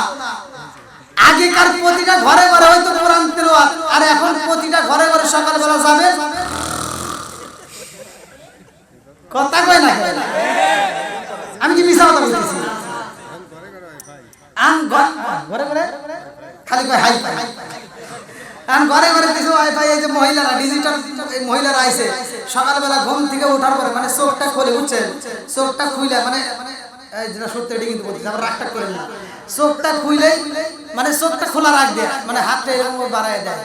আগেকার প্রতিটা ঘরে ঘরে হয়তো কোরআন তেলাওয়াত, আর এখন প্রতিটা ঘরে ঘরে সকালবেলা যাবে। কথা কয় না, আমি কি মিছা কথা বলতেছি? ঘরে ঘরে খালি কয় হাই ফাই, ঘরে ঘরে কিছু ওয়াইফাই। এই যে মহিলারা ডিজিটাল মহিলারা আইছে, সকালবেলা ঘুম থেকে ওঠার পরে মানে চোখটা খুলে, বুঝছেন, চোখটা খুইলে মানে যেটা সত্যি এটি কিন্তু বলতেছি, আবার রাগটা করেন না। চোখটা খুইলে মানে চোখটা খোলা রাখ দেয়, মানে হাতটা এরকম বাড়ায় দেয়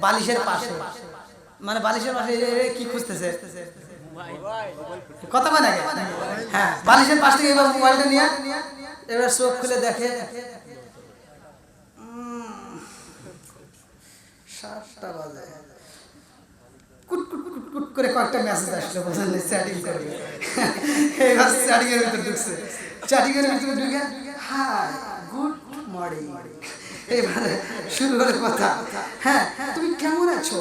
বালিশের পাশে, মানে বালিশের পাশে কি খুঁজতেছে। কথা বলে নাকি? হ্যাঁ, বালিশের পাশ থেকে এবার মোবাইলটা নিয়ে এবার চোখ খুলে দেখে 7টা বাজে, কুট কুট কুট কুট করে কয়েকটা মেসেজ আসলো, বুঝলেন, চ্যাটিং করবে। এবার চ্যাটিং এর ভিতরে ঢুকছে, চ্যাটিং এর ভিতরে ঢুকে হাই গুড মর্নিং, এবারে শুরু হলো কথা। হ্যাঁ, তুমি কেমন আছো?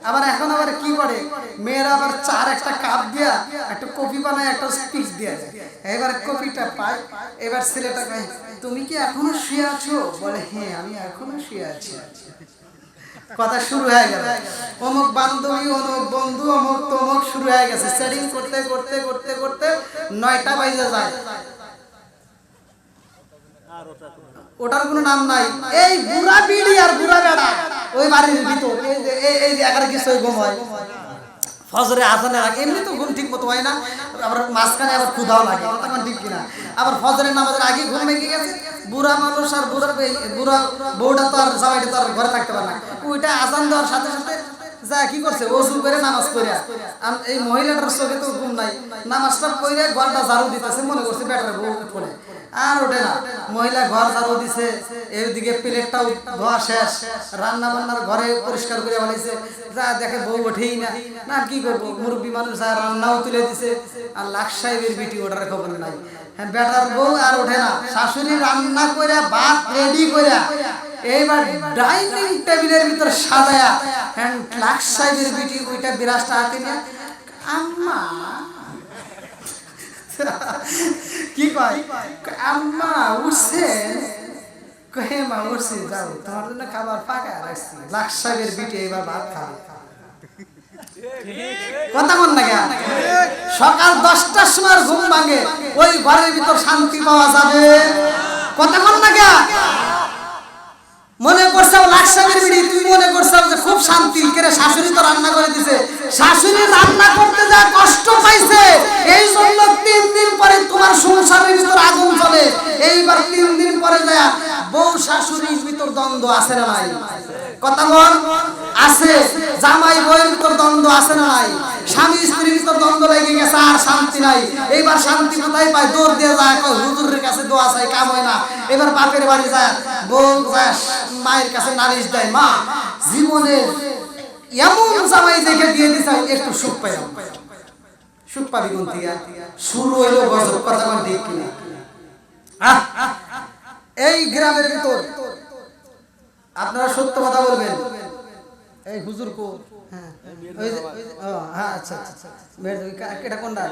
আবার এখন আবার কি করে মেয়েরা, আবার চার একটা কাপ দিয়া একটা কফি বানায়, একটা স্পিচ দিয়ে যায়। এবার কফিটা পায়, এবার ছেলেটা কয় তুমি কি এখনো শুয়ে আছো? বলে হ্যাঁ আমি এখনো শুয়ে আছি। কথা শুরু হয়ে গেল, অমুক বান্ধবী, অমুক বন্ধু, অমুক তমুক শুরু হয়ে গেছে। সেটিং করতে করতে করতে করতে 9টা বাজে যায়, ওটার কোনো নাম নাই। এই বুড়া বিড়ি আর বুড়া বেড়া ওই বাড়ির ভিতর এই যে একার কিছু ঘুম হয়, ফজরে আজানের আগে এমনি তো ঘুম ঠিক মতো হয় না, আবার মাঝখানে আবার ক্ষুধাও লাগে, তখন ঠিক কিনা। আবার ফজরের নামাজের আগে ঘুম ভেঙে গেছে, বুড়া মানুষ আর বুড়া বউটা তো আর জামাইটা তো আর ঘরে থাকতে পারে না, ওইটা আজান দেওয়ার সাথে সাথে যা কি করছে ওযু করে নামাজ পড়ে। এই মহিলাটার চোখে তো ঘুম নাই, নামাজটা পড়ে ঘরটা ঝাড়ু দিতেছে, মনে করছে বেটার বউ পড়ে, আর ওঠে না। মহিলা ঘর ঝাড়ু দিছে, এদিকে প্লেটটাও ধোয়া শেষ, রান্না বান্নার ঘরে পরিষ্কার করে বলেছে, যা দেখে বউ ওঠেই না, না কি করবো, মুরব্বী মানুষ আর রান্নাও তুলে দিছে, আর লাখ সাহেবের বিটি ওটার খবর নাই। হ্যাঁ, বেটার বউ আর ওঠে না, শাশুড়ি রান্না করে ভাত রেডি করে এইবার ডাইনিং টেবিলের ভিতর সাজায়া, হ্যাঁ লাখ সাহেবের বিটি ওইটা বিরাজটা হাতে নিয়ে আম্মা কি কয়, আম্মা উঠছেন? কহে মা উঠছি, যাও তোমার জন্য খাবার পাকা রাখছি। লাখ সাহেবের বিটি এবার ভাত খাবে। কথা বল না কেন? সকাল 10টার সময় ঘুম ভাঙে, ওই ঘরের ভিতর শান্তি পাওয়া যাবে? কথা বল না কেন? মনে করছো লাখ সাহেবের বিটি, তুই মনে করছো যে খুব শান্তি, কেরে শাশুড়ি তো রান্না করে দিছে, শাশুড়ি রান্না করতে যা কষ্ট পাইছে, এই জন্য 3 দিন পরে তোমার সংসারের ভিতর আগুন জ্বলে। এইবার 3 দিন পরে যায় বউ শাশুড়ির ভিতর দ্বন্দ্ব আছে না নাই? কথা বল, আছে। জামাই বউয়ের ভিতর দ্বন্দ্ব আছে না নাই? স্বামী স্ত্রীর ভিতর দ্বন্দ্ব লেগে গেছে, আর শান্তি নাই। এইবার শান্তি কোথায় পায়? দৌড় দিয়ে যায়, কয় হুজুরের কাছে দোয়া চাই, কাম হয় না। এবার বাপের বাড়ি যায়, বউ যায় মায়ের কাছে নালিশ দেয়, মা জীবনের এমন জামাই দেখে দিয়ে দিছে একটু সুখ পাইলাম। সুখ পাবি কোন থেকে? শুরু হইলো গজব, কথা কোন ঠিক কিনা? এই গ্রামের ভিতর আপনারা সত্য কথা বলবেন। এই হুজুর কো? হ্যাঁ ওই যে ও হ্যাঁ আচ্ছা আচ্ছা এটা কোনটা?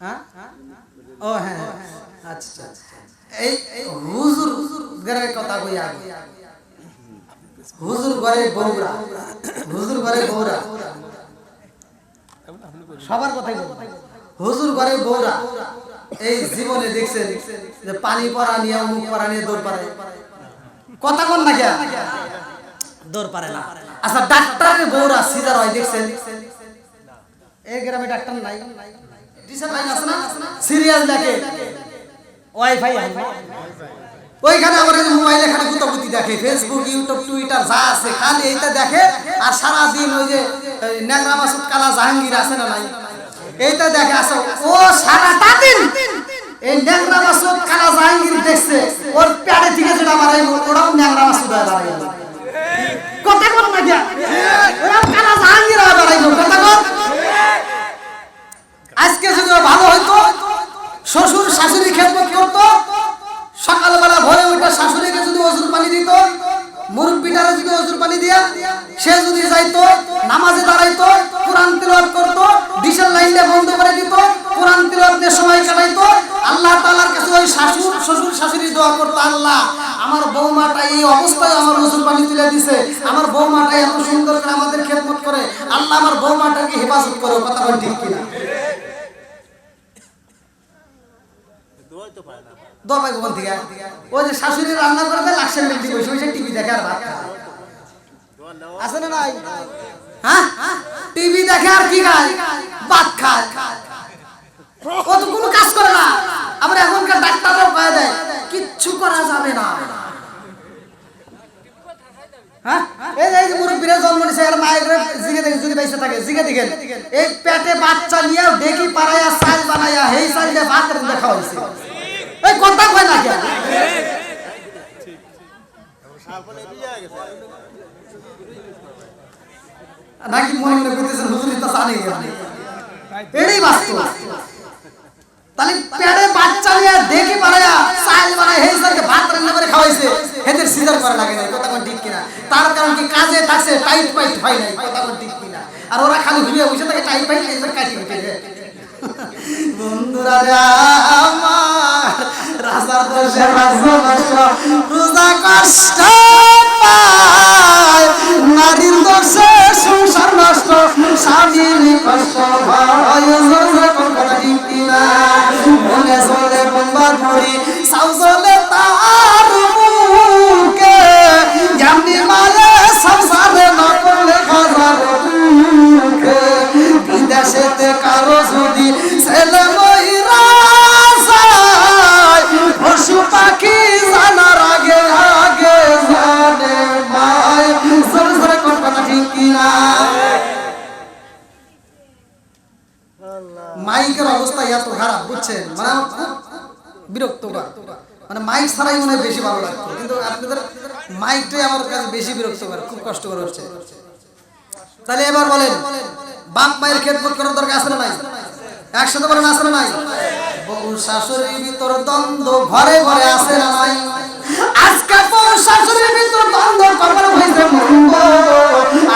হ্যাঁ ও হ্যাঁ আচ্ছা এই হুজুর ঘরের কথা কই আগে। হুজুর ঘরে বউরা, হুজুর ঘরে বউরা সবার কথাই বলবো। হুজুর ঘরে বউরা এই জীবনে দেখছেন যে পানি পড়া নিয়ে মুখ পড়া নিয়ে দৌড় পারে, কথা কোন না কেন? দৌড় পারে না। আচ্ছা ডাক্তারের বউরা সিজার হয় দেখছেন? এই গ্রামে ডাক্তার নাই, টিচার লাইন আছে না? সিরিয়াল দেখে, ওয়াইফাই আছে ওইখানে আমার মোবাইলে খালি গুতাগুতি দেখে, ফেসবুক ইউটিউব টুইটার যা আছে খালি এইটা দেখে। আর সারা দিন ওই যে নেগরা মাসুদ কালা জাহাঙ্গীর আছে না নাই, এইটা দেখে। আসো ও সারাটা দিন এই নেগরা মাসুদ কালা জাহাঙ্গীর দেখছে, ওর পেটে থেকে যেটা মারাই ওরাও নেগরা মাসুদ হয়ে দাঁড়াই। কথা কর না কি? ওরাও কালা জাহাঙ্গীর হয়ে দাঁড়াই। কথা কর। আজকে যদি ভালো হইতো, শ্বশুর শাশুড়ি খেদমত করতো, সকালবেলা ভোরে উঠে শাশুড়িকে যদি ওজুর পানি দিত, মুরব্বিটারে যদি ওজুর পানি দিয়া সে যদি যাইতো নামাজে দাঁড়াইতো, কোরআন তিলাওয়াত করতো, ডিজেল লাইনটা বন্ধ করে দিত, কোরআন তিলাওয়াতের সময় কাটাইতো, আল্লাহ তাআলার কাছে ওই শ্বশুর শাশুড়ি দোয়া করতো, আল্লাহ আমার বৌমাটা এই অবস্থায় আমার ওজুর পানি তুলে দিছে, আমার বৌমাটা এত সুন্দর করে আমাদের খেদমত করে, আল্লাহ আমার বৌমাটাকে হেফাজত করো। কথা বল ঠিক কিনা? দোয়া পাইবো কোন থেকে? ওই যে শাশুড়ি রান্না করে দেয়, লাকসাম বেলতি বসে বসে টিভি দেখে আর ভাত খায়, আছে না নাই? হ্যাঁ টিভি দেখে আর কি খায়? ভাত খায়। ও তো কোনো কাজ করে না। আবার এখনকার ডাক্তাররাও কয়ে দেয় কিচ্ছু করা যাবে না। হ্যাঁ এই যে মুরব্বিরা জন্ম নিছে আর মায়ের জিগে দেখে যদি বাইসে থাকে জিগে দেখেন এই পেটে বাচ্চা নিয়ে দেখি পারায়া চাল বানায়া এই চাল দিয়ে ভাত দেখা হইছে। এই কথা কয় না কেন? নাকি মনে মনে করতেছেন হুজুর তো জানে এটাই বাস্তব। তাহলে পেটে বাচ্চা নিয়ে দেখি পারায়া চাল বানায় এই চালকে ভাত রান্না করে খাওয়াইছে, এদের সিজার করা লাগে না। কথা কোন ঠিক কিনা? তার কারণ কি কাজে থাকছে, টাইট পাইট হয় নাই। কথা কোন ঠিক কিনা? আর ওরা খালি ঘুরিয়ে বসে থাকে টাইট পাইট কাটি উঠে। বন্ধুরা আমার রাজার দোষে রাজা নষ্ট, রোজা কষ্ট পায়, নারীর দোষে সংসার নষ্ট, স্বামীর কষ্ট হয়। কথা ঠিক কিনা? মনে চলে বলবার পড়ি সাউ চলে তার মুখে, যেমনি মালে সংসারে না করলে খাজার মুখে। বিদেশেতে কারো যদি ছেলে ময়রা যায়, পশু পাখি জানার আগে আগে জানে মায়। জোরে জোরে কথা ঠিক কিনা? মাইকের অবস্থা এত খারাপ বুঝছেন, মানে আমার খুব বিরক্ত। মানে মাইক ছাড়াই মনে হয় বেশি ভালো লাগতো, কিন্তু আপনাদের মাইকটাই আমার কাছে বেশি বিরক্ত করে, খুব কষ্ট করে হচ্ছে। তাহলে এবার বলেন বাপ মায়ের খেদমত করার দরকার আছে না নাই? একসাথে বলেন আছে না নাই? বউ শাশুড়ির ভিতর দ্বন্দ্ব ঘরে ঘরে আছে না নাই? আজকে বউ শাশুড়ির ভিতর দ্বন্দ্ব করবার হইছে মন্দ।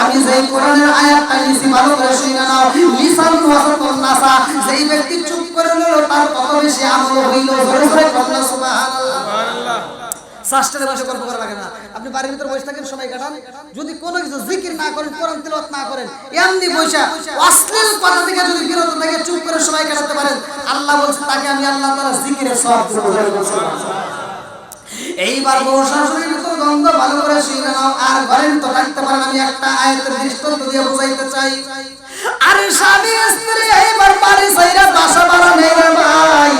আমি যেই কোরআনের আয়াতটা নিছি ভালো করে শুনে নাও, লিসান ওয়াসাতুন নাসা, যেই ব্যক্তি চুপ করে নিল তার কত বেশি আমল হইল। জোরে জোরে বলেন সুবহানাল্লাহ। সুবহানাল্লাহ। সাস্টের বসে গল্প করা লাগে না। আপনি বাড়ির ভিতর বসে থাকেন, সময় কাটান, যদি কোনো কিছু জিকির না করেন, কোরআন তিলাওয়াত না করেন, এমনি বসে অশ্লীল কথা থেকে যদি বিরত থেকে চুপ করে সময় কাটাতে পারেন, আল্লাহ বলছে তাকে আমি আল্লাহ তাআলা জিকিরের সওয়াব দেব। এইবার বউ শাশুড়ির ভিতর দ্বন্দ্ব ভালো করে শুনে নাও, আর ঘরের ভিতর থাকতে পারেন। আমি একটা আয়াতের দৃষ্টান্ত দিয়ে বোঝাইতে চাই। আরে স্বামী স্ত্রী এইবার বাড়ি ছাইরা বাসা ভাড়া নেই রে ভাই,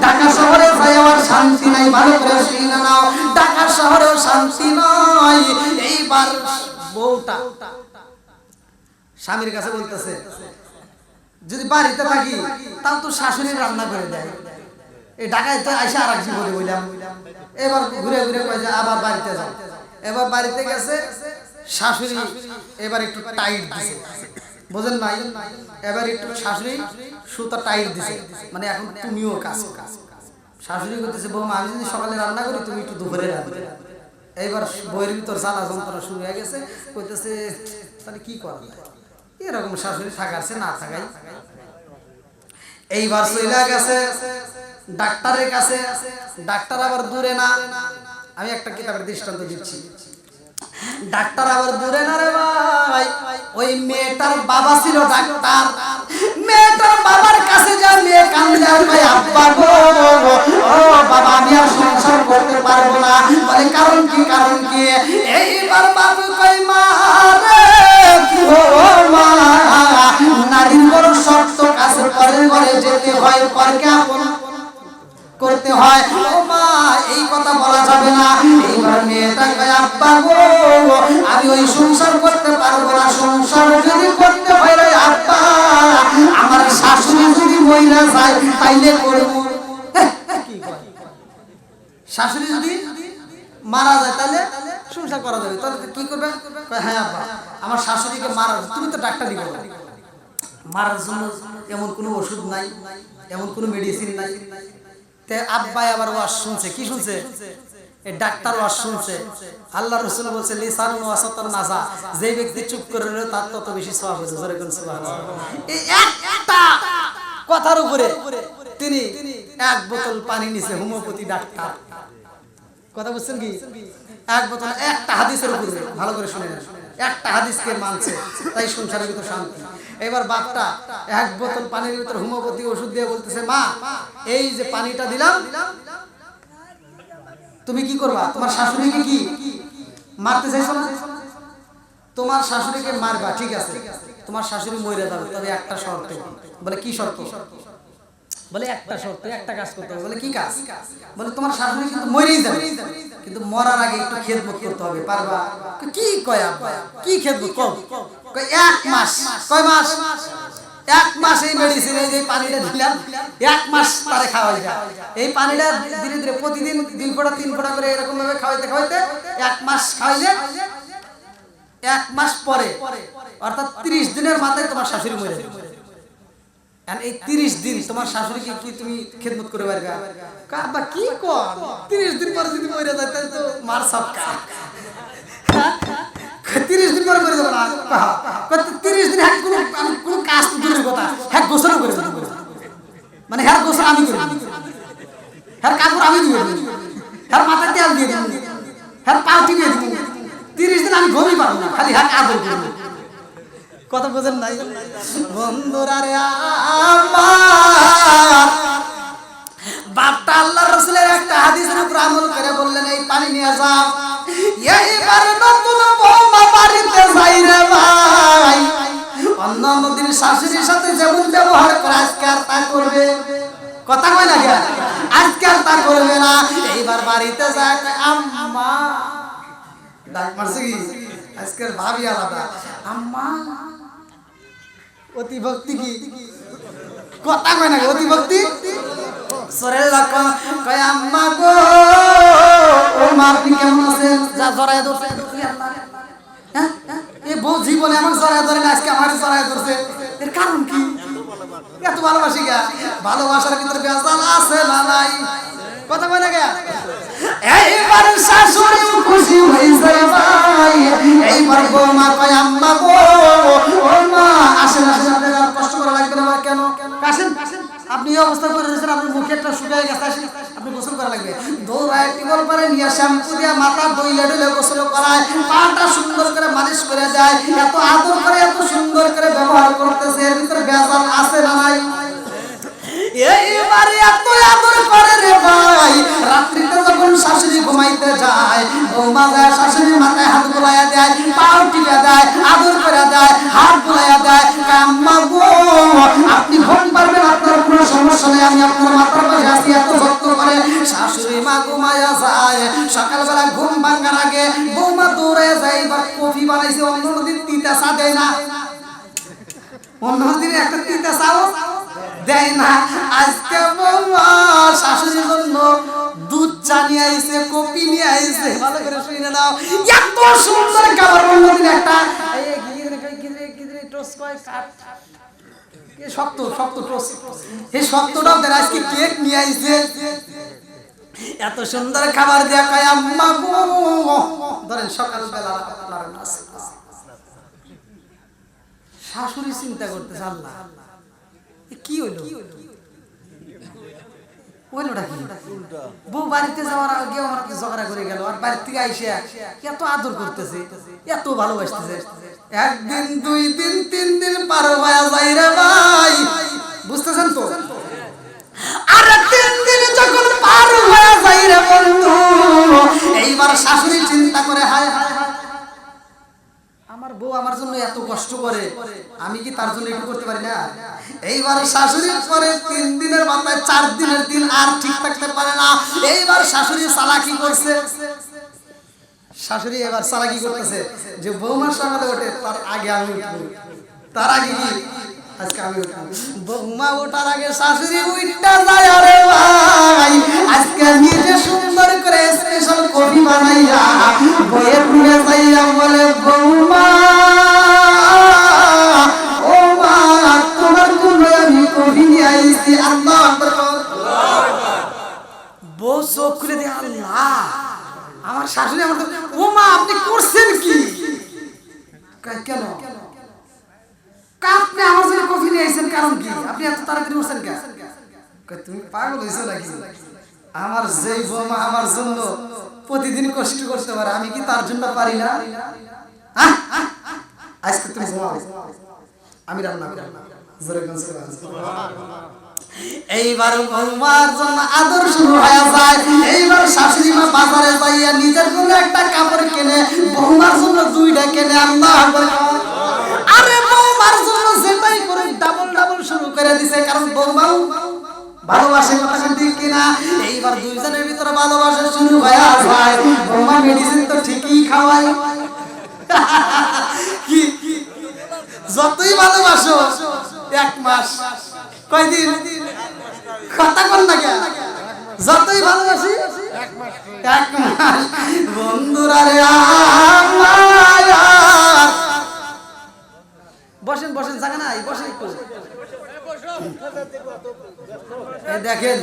ঢাকা শহরে যাই আমার শান্তি নাই। ভালো করে শুনে নাও, ঢাকা শহরেও শান্তি নাই। এইবার বউটা স্বামীর কাছে বলতেছে যদি বাড়িতে থাকি তাও তো শাশুড়ি রান্না করে দেয়, এই ঢাকায় তো আইসা আর এক জীবনে বললাম। এবার ঘুরে ঘুরে কয়ে যে আবার বাড়িতে যাও। এবার বাড়িতে গেছে, শাশুড়ি এবার একটু টাইট দিছে, বুঝেন নাই? এবার একটু শাশুড়ি সুতা টাইট দিছে, মানে এখন তুমিও কাজ করো। শাশুড়ি করতেছে বৌমা আমি যদি সকালে রান্না করি তুমি একটু দুপুরে রান্না। এইবার বইয়ের ভিতর জ্বালা যন্ত্রণা শুরু হয়ে গেছে, কইতেছে তাহলে কি করা যায়, এরকম শাশুড়ি থাকাছে না থাকাই। এইবার চলে গেছে ডাক্তারের কাছে, ডাক্তার আবার দূরে না, আমি একটা কিতাবের দৃষ্টান্ত দিচ্ছি। ডাক্তার আবার দূরে না রে ভাই, ওই মেয়েটার বাবা ছিল ডাক্তার। মেয়েটার বাবার কাছে যা মেয়ে কান্দে আর ভাই আব্বা গো, ও বাবা আমি আর সংসার করতে পারবো না। বলে কারণ কি, কারণ কি? এইবার বাবু কই মা রে, ও মা নারীর বড় শক্ত কাছে পরের ঘরে যেতে হয়, পরকে আপন করতে হয়। ও মা এই কথা বলা যাবে না। এইবার মেয়েটা কয় আব্বা গো আমি ওই সংসার করতে পারবো না, সংসার যদি করতে হয় রে আব্বা আমার শাশুড়ি যদি মইরা যায় তাইলে করব। শাশুড়ি যদি মারা যায় তাহলে সংসার করা যাবে, তাহলে কি করবে? হ্যাঁ আব্বা আমার শাশুড়িকে মারা, তুমি তো ডাক্তারই করো, মারার জন্য এমন কোনো ওষুধ নাই, এমন কোনো মেডিসিন নাই। তে আব্বাই আবার ওয়াজ শুনছে, কি শুনছে? এই ডাক্তার ওয়াজ শুনছে। আল্লাহ রাসূল বলেছে লিসানুন ওয়াসাতান নাসা, যে ব্যক্তি চুপ করে রইল তার তত বেশি সওয়াব হবে। জোরে কোন সুবহানাল্লাহ। এই একটা কথার উপরে তিনি এক বোতল পানি নিছে, হোমিওপ্যাথি ডাক্তার। কথা বুঝছেন কি? এক বোতল, একটা হাদিসের উপরে, ভালো করে শুনে নেন, একটা হাদিসকে মানছে, তাই সংসারের ভিতর শান্তি। এবার বাপটা এক বোতল পানির ভিতর হোমিওপ্যাথি ওষুধ দিয়ে বলতেছে মা এই যে পানিটা দিলাম তুমি কি করবা? তোমার শাশুড়িকে কি মারতে চাইছো না? তোমার শাশুড়িকে মারবা, ঠিক আছে, তোমার শাশুড়ি মরে যাবে, তবে একটা শর্তে। বলে কি শর্ত? বলে একটা শর্ত, একটা কাজ করতে হবে। বলে কি কাজ? বলে তোমার শাশুড়ি কিন্তু মরেই যাবে, কিন্তু মরার আগে একটু খেদমত করতে হবে, পারবা? কি কয় আব্বা, কি খেদমত? কয় এক মাস। কয় মাস? এক মাস এই মেডিসিন, এই যে পানিটা দিলাম এক মাস তারে খাওয়াই যায়। এই পানিটা ধীরে ধীরে প্রতিদিন 2 ফোঁটা 3 ফোঁটা করে এরকম ভাবে খাওয়াইতে খাওয়াইতে এক মাস খাওয়াইলে এক মাস পরে অর্থাৎ 30 দিনের মাথায় তোমার শাশুড়ি মরে যাবে। এই 30 দিন তোমার শাশুড়িকে কি তুমি খেদমত করে পারবে? আব্বা কি কর, 30 দিন পরে যদি মরে যায় তাহলে তো মার সবকা। 30 দিন পরে মরে যাবে না? 30 দিন হ্যাঁ কোনো কাজ তো দূরের কথা, হ্যাঁ গোসল করে দেবো, মানে হ্যাঁ গোসল আমি করি, হ্যাঁ কাপড় আমি দিয়ে দেবো, হ্যাঁ মাথায় তেল দিয়ে দেবো, হ্যাঁ পাউটি দিয়ে দেবো। 30 দিন আমি ঘুমই পারবো না, খালি হ্যাঁ আদর করবো। কথা বোঝেন নাই বন্ধুরা রে? আমার বাপটা আল্লাহ রাসূলের একটা হাদিসের উপর আমল করে বললেন এই পানি নিয়ে যাও। এইবার নতুন বৌমা বাড়িতে যাই রে ভাই, অন্য নদীর শাশুড়ির সাথে যেমন ব্যবহার করে আজকে আর তা করবে, কথা কয় না কে? আজকে আর তা করবে না। এইবার বাড়িতে যায় আম্মা, ডাক মারছে কি? আজকের ভাবি আলাদা, আম্মা অতি ভক্তি কি? কথা কয় না, অতি ভক্তি সরে লাখ কয় আম্মা গো ও মা আপনি কেমন আছেন? যা জড়ায় ধরছে আল্লাহ, হ্যাঁ এই বউ জীবনে আমার জড়ায় ধরে না, আজকে আমার জড়ায় ধরছে, এর কারণ কি? এত ভালোবাসি গা, ভালোবাসার ভিতরে বেজাল আছে না নাই? কথা কয় না কে? এইবার শাশুড়ি খুশি হইছে ভাই, এইবার বৌমা কয় আম্মা গো ও মা আসেন আসেন, আপনারা কষ্ট করা লাগবে না। কেন? আসেন আপনি এই অবস্থা করে দিয়েছেন, আপনার মুখেরটা শুকিয়ে গেছে, আসেন আপনি গোসল করা লাগবে। দৌড়ায় টিবল পারে নিয়ে শ্যাম্পু দিয়ে মাথা ধুইলে ঢুলে গোসল করায়, পাটা সুন্দর করে মালিশ করে দেয়, এত আদর করে এত সুন্দর করে ব্যবহার করতেছে, এর ভিতরে বেজাল আছে না নাই? এইবারে এত আদর করে রে ভাই, রাত্রিতে যখন শাশুড়ি ঘুমাইতে যায় বৌমা যায় শাশুড়ির মাথায় হাত বুলাইয়া দেয়, পাও টিপে দেয়, আদর করে দেয়, হাত বুলাইয়া দেয়, আম্মা গো আপনি ঘুম পারবেন, আপনার কোনো সমস্যা নেই, আমি আপনার মাথার পাশে আছি, এত যত্ন করে শাশুড়ি মা ঘুমাইয়া যায়। সকালবেলা ঘুম ভাঙার আগে বৌমা দৌড়ে যায়, এবার কফি বানাইছে, অন্য দিন তিতা চা দেয় না, অন্য দিন একটা তিতা চাও দেয় না, আজকে বৌমা শাশুড়ির জন্য দুধ চা নিয়ে আইছে, কফি নিয়ে আইছে, ভালো করে শুনে নাও। এত সুন্দর খাবার অন্যদিন একটা শক্ত শক্ত টোস্ট, এই শক্তটাও দেন, আজকে কেক নিয়ে আইছে, এত সুন্দর খাবার দেয়া কয় আম্মা গো, ধরেন সকালবেলা আপনার নাস্তা। শাশুড়ি চিন্তা করতেছে আল্লাহ কি হইলো, হইলোটা কি? বউ বাড়িতে যাওয়ার আগে আমার ঝগড়া করে গেল, আর বাড়ি থেকে আইসা এত আদর করতেছে, এত ভালোবাসতেছে। একদিন, 2 দিন, 3 দিন পার হয়ে যায় রে ভাই, বুঝতেছেন তো? আর 3 দিন যখন পার হয়ে যায় রে বন্ধু, এইবার শাশুড়ি চিন্তা করে হায় হায় হায়, আমার বউ আমার জন্য এত কষ্ট করে, আমি কি তার জন্য একটু করতে পারি না? এইবার শাশুড়ি পরে 3 দিনের মাথায় 4 দিনের দিন আর ঠিক থাকতে পারে না। এইবার শাশুড়ি চালাকি করছে, শাশুড়ি এবার চালাকি করতেছে যে বৌমার সকালে ওঠে তার আগে আমি উঠবো, তার আগে কি আজকে আমি উঠবো। বৌমা ওঠার আগে শাশুড়ি উঠটা যায়, আরে ভাই আজকে নিজে সুন্দর করে স্পেশাল কফি বানাইয়া বইয়ের রুমে যাইয়া বলে বৌমা, ও মা তোমার জন্য আমি কফি নিয়ে আইছি। আল্লাহু আকবার। বউ চোখ খুলে দিয়ে আল্লাহ, আমার শাশুড়ি আমার, ও মা আপনি করছেন কি? কেন আপনি আমার জন্য কফি নিয়ে আইছেন, কারণ কি? আপনি এত তাড়াতাড়ি উঠছেন কেন? তুমি পাগল হয়েছো নাকি? আমার যেই বৌমা আমার জন্য প্রতিদিন কষ্ট করতে পারে, আমি কি তার জন্য পারি না? আজকে তুমি ঘুমাও, আমি রান্না করি। এইবার বৌমার জন্য আদর শুরু হয়ে যায়। এইবার শাশুড়ি মা বাজারে যাইয়া নিজের জন্য একটা কাপড় কেনে, বৌমার জন্য 2টা কেনে। আল্লাহ আরে বৌমার জন্য যেটাই করে ডাবল ডাবল শুরু করে দিছে, কারণ বৌমাও ভালোবাসে, কথা ঠিক কিনা? এইবার দুইজনের ভিতরে ভালোবাসা শুরু হয়ে যায়। বৌমা মেডিসিন তো ঠিকই খাওয়ায়, কি যতই ভালোবাসো 1 মাস, কয়দিন কথা বল না কেন? যতই ভালোবাসি 1 মাস। বন্ধুরা রে বসেন বসেন, জায়গা নাই, বসেন একটু। দেখেন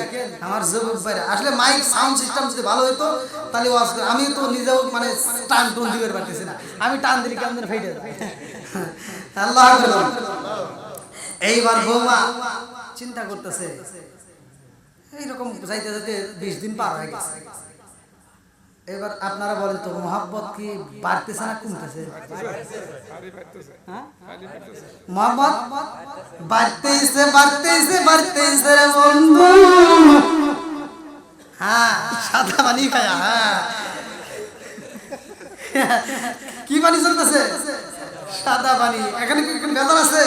আমার যুবক ভাইরা, আসলে মাইক সাউন্ড সিস্টেম যদি ভালো হতো তাহলে আমি তো নিজেও মানে টান টুন দিতে পারতেছি না, আমি টান দিলে কেমন ফেটে যাবে। আল্লাহ এইবার বৌমা চিন্তা করতেছে, এইরকম যাইতে যাইতে 20 দিন পার হয়ে গেছে। এবার আপনারা বলেন তো মোহাব্বত কি বাড়তেছে না কমতেছে? মোহাব্বত বাড়তেছে বাড়তেছে বাড়তেছে রে বন্ধু। হ্যাঁ সাদা পানি খায়া, হ্যাঁ কি পানি চলতেছে? সাদা পানি। এখানে কি ভেজাল আছে?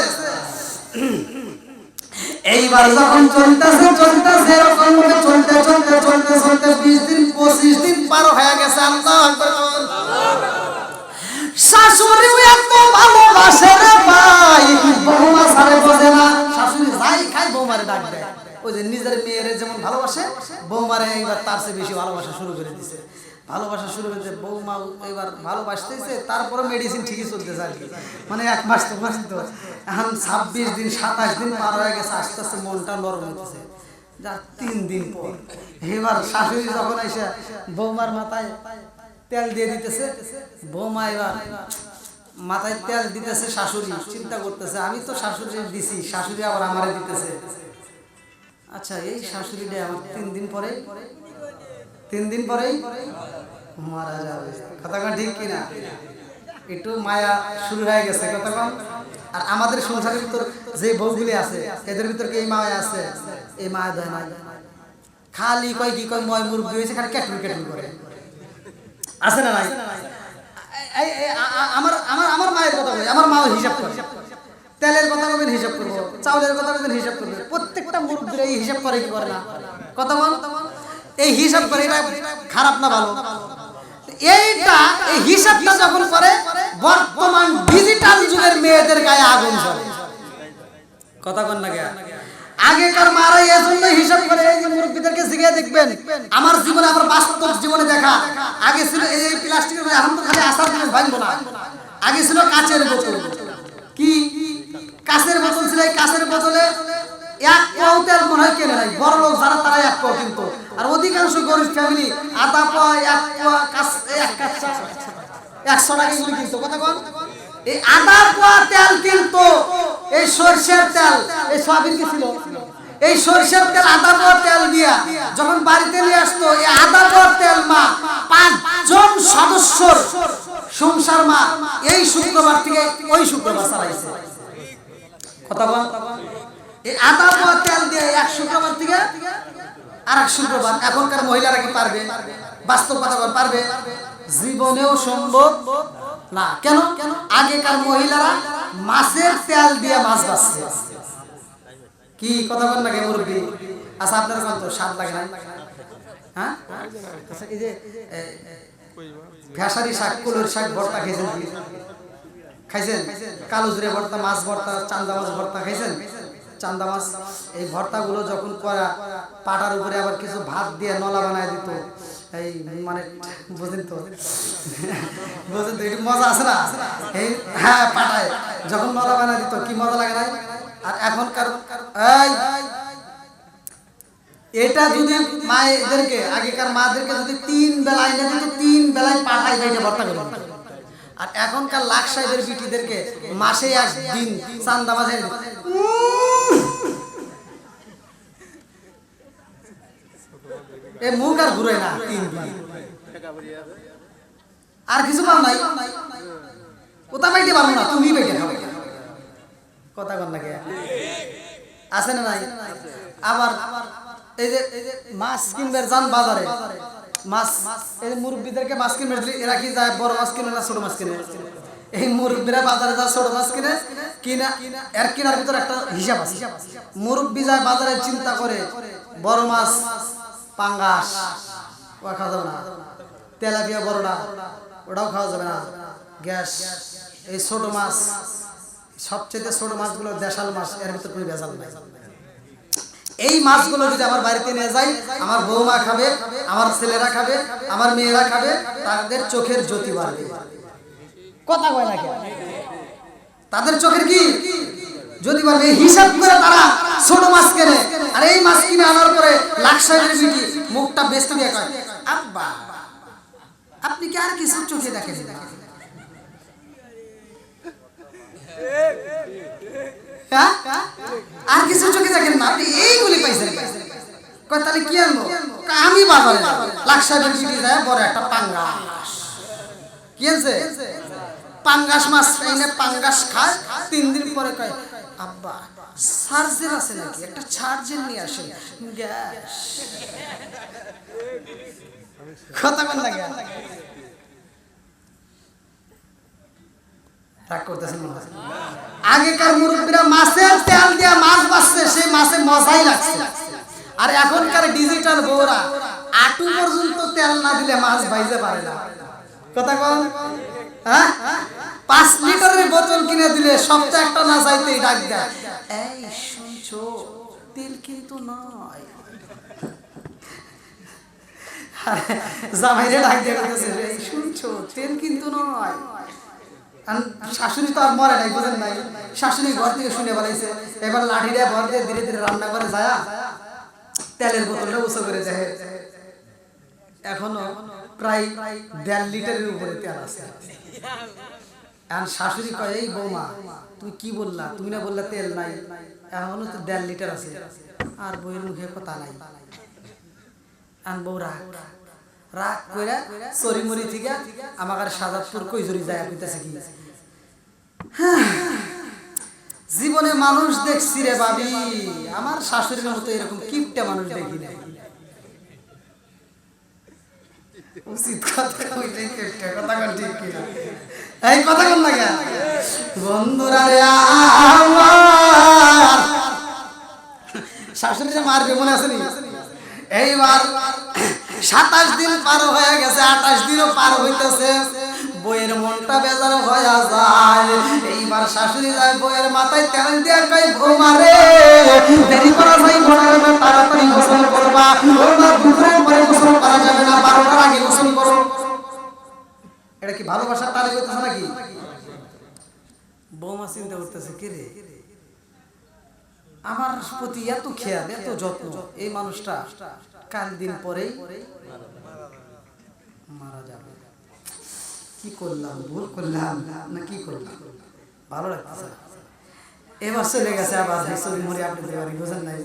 এইবার যখন চলতেছে চলতেছে এরকম ভাবে চলতে চলতে চলতে চলতে 20 দিন 25 দিন পার হয়ে গেছে। আল্লাহু আকবার। শাশুড়ি এত ভালোবাসে রে ভাই, বৌমা সারে বোঝে না। শাশুড়ি যাই খায় বৌমারে ডাক দেয়, ওই যে নিজের মেয়েরে যেমন ভালোবাসে বৌমারে এইবার তার চেয়ে বেশি ভালোবাসা শুরু করে দিছে। ভালোবাসা শুরু হয়েছে, বৌমা এবার ভালোবাসতেছে, তারপরে মেডিসিন ঠিকই চলতেছে আর কি, মানে 1 মাস তো মাস তো এখন 26 দিন 27 দিন পার হয়ে গেছে। আস্তে আস্তে মনটা নরম হইতেছে। যা 3 দিন পর এবার শাশুড়ি যখন এসে বৌমার মাথায় তেল দিয়ে দিতেছে, বৌমা এবার মাথায় তেল দিতেছে, শাশুড়ি চিন্তা করতেছে আমি তো শাশুড়ি দিছি, শাশুড়ি আবার আমারে দিতেছে। আচ্ছা এই শাশুড়িটা আমার 3 দিন পরে 3 দিন পরেই মারা যাবে। কথাটা ঠিক কিনা? একটু মায়া শুরু হয়ে গেছে কথা। আর আমাদের সংসারের ভিতর যে বউগুলি আছে এদের ভিতর কি এই মায়া আছে? এই মায়া দেয় না, খালি কয় কি কয় ময় মুরগি হয়েছে, খালি ক্যাটুর ক্যাটুর করে, আছে না নাই? আমার আমার আমার মায়ের কথা বলি, আমার মাও হিসাব করে, তেলের কথা বলবেন হিসাব করবো, চাউলের কথা বলবেন হিসাব করবে, প্রত্যেকটা মুরগির এই হিসাব করে কি করে না? কথা বল, এই হিসাব করে। এটা খারাপ না ভালো? এইটা এই হিসাবটা যখন করে বর্তমান ডিজিটাল যুগের মেয়েদের গায়ে আগুন জ্বলে। কথা বল না? আগেকার মারা এজন্য হিসাব করে, এই যে মুরব্বিদেরকে জিজ্ঞাসা দেখবেন, আমার জীবনে, আমার বাস্তব জীবনে দেখা, আগে ছিল এই প্লাস্টিকের, এখন তো খালি আসার জিনিস ভাঙবো না, আগে ছিল কাচের বোতল। কি কাচের বোতল ছিল, এই কাচের বোতলে এক পাও তেল মনে হয় কেনে নাই, বড় লোক যারা তারা এক পাও কিনতো, আর অধিকাংশ গরিব ফ্যামিলি আধা পাও এক পাও এক কাঁচা 100 টাকা এগুলো কিনতো। কথা কোন, এই আধা পাও তেল কিনতো, এই সরষের তেল, এই সয়াবিন কি ছিল, এই সরষের তেল আধা পাও তেল দিয়া যখন বাড়িতে নিয়ে আসতো, এই আধা পাও তেল মা 5 জন সদস্যর সংসার মা এই শুক্রবার থেকে ওই শুক্রবার চালাইছে। কথা বল, এই আধা পাও তেল দিয়ে এক শুক্রবার থেকে আরেক শুক্রবার। এখনকার মহিলারা কি পারবে? বাস্তব কথা বল, পারবে? জীবনেও সম্ভব না। কেন? আগেকার মহিলারা মাছের তেল দিয়ে মাছ ভাজছে। কি কথা বল না কে মুরব্বি? আচ্ছা আপনার কোন তো স্বাদ লাগে না? হ্যাঁ, আচ্ছা এই যে ভেসারি শাক, কুলোর শাক ভর্তা খাইছেন? খাইছেন? কালো জিরে ভর্তা, মাছ ভর্তা, চান্দা মাছ ভর্তা খাইছেন? চান্দা মাছ, এই ভর্তাগুলো যখন করা, পাটার উপরে আবার কিছু ভাত দিয়ে নলা বানায় দিত, এই মানে বুঝেন তো, বুঝেন তো, একটু মজা আছে না? এই হ্যাঁ, পাটায় যখন নলা বানায় দিত কি মজা লাগে না? আর এখনকার এই এটা যদি মায়েদেরকে, আগেকার মাদেরকে যদি 3 বেলায় না দিত, 3 বেলায় পাঠায় এটা ভর্তা করে। আর এখনকার লাখ সাহেবের বিটিদেরকে মাসে 1 দিন চান্দা মাঝে এ মুখ আর ঘুরে না 3 দিন, আর কিছু পাও নাই, ওটা পাইতে পারবো না, তুমি পাইতে খাবে। কথা কন না কে আছে না নাই? আবার এই যে মাছ কিনবে যান বাজারে, মাছ, এই মুরব্বিদেরকে মাছ কিনবে দিলে এরা কি যায়, বড় মাছ কিনে না ছোট মাছ কিনে? এই মুরব্বিরা বাজারে যায় ছোট মাছ কিনে, কিনা এর কেনার ভিতরে একটা হিসাব আছে। মুরব্বি যায় বাজারে, চিন্তা করে বড় মাছ পাঙ্গাস ওটা খাওয়া যাবে না, তেলাপিয়া বড়টা ওটাও খাওয়া যাবে না, গ্যাস। এই ছোট মাছ, সবচেয়ে ছোট মাছগুলো দেশাল মাছ, এর ভিতরে কোনো ভেজাল নাই। এই মাছগুলো যদি আমার বাড়িতে নিয়ে যাই, আমার বৌমা খাবে, আমার ছেলেরা খাবে, আমার মেয়েরা খাবে, তাদের চোখের জ্যোতি বাড়বে। কথা কয় না কেন? তাদের চোখের কি জ্যোতি বাড়বে। হিসাব করে তারা ছোট মাছ কেনে, আর এই মাছ কিনে আনার পরে লাখ সাহেবের বিটি মুখটা বেস্ত দিয়ে কয়, আব্বা আপনি কি আর কিছু চোখে দেখেন না? হ্যাঁ, আর কিছু চোখে দেখেন না, আপনি এইগুলি পাইছেন। কয় তাহলে কি আনবো? আমি বাজারে লাখ সাহেবের বিটি যায় বড় একটা পাঙ্গাস কি আছে, পাঙ্গাস মাছ এনে পাঙ্গাস খায়। 3 দিন পরে কয়, আব্বা চার্জার আছে নাকি, একটা চার্জার নিয়ে আসেন, গ্যাস। কথা বল লাগে, রাগ করতেছেন মনে হয়। আগেকার মুরব্বীরা মাছের তেল দিয়ে মাছ ভাজছে, সেই মাছে মজাই লাগছে। আর এখনকার ডিজিটাল বউরা আটু পর্যন্ত তেল না দিলে মাছ ভাইজে পারে না। কথা বল, হ্যাঁ 5 লিটারের বোতল কিনে দিলে সপ্তাহে একটা না যাইতেই ডাক দেয়, এই শুনছো তেল কিন্তু নয়। জামাইরে ডাক দিয়ে বলতেছে, এই শুনছো তেল কিন্তু নয়। শাশুড়ি তো আর মরে নাই, বুঝেন নাই? শাশুড়ি ঘর থেকে শুনে বলাইছে, এবার লাঠিটা ভর দিয়ে ধীরে ধীরে রান্না করে যায়, তেলের বোতলটা উঁচু করে যায়। এখনো প্রায় 1.5 লিটারের উপরে তেল আছে। আর শাশুড়ি কয়, এই বৌমা তুমি কি বললা, তুমি না বললা তেল নাই, এখনো তো 1.5 লিটার আছে। আর বউয়ের মুখে কথা নাই। আর বউ রাগ রাগ করে চরিমরি থেকে আমাকে সাজাদপুর কইজুরি যায় কইতেছে কি, জীবনে মানুষ দেখছি রে ভাবি, আমার শাশুড়ির মতো এরকম কিপটা মানুষ দেখি নাই। উচিত কথা কইতে কিপটা, কথা কন ঠিক কিনা? এই কথা কন না কেন বন্ধুরা রে? আমার শাশুড়ি যে মারবে মনে আছে নি? এইবার 27 দিন পার হয়ে গেছে, 28 দিনও পার হইতেছে, বইয়ের মনটা বেজার হয়ে যায়। এইবার শাশুড়ি যায় বইয়ের মাথায় তেল দিয়ে কই, বৌমা রে দেরি করা এত খেয়াল এত যত্ন, এই মানুষটা কাল দিন পরেই মারা যাবে। কি করলাম, ভুল করলাম না কি করলাম, ভালো লাগছে। এবার চলে গেছে আবার হিসেবে মরে আপনাদের বাড়ি, বুঝেন নাই?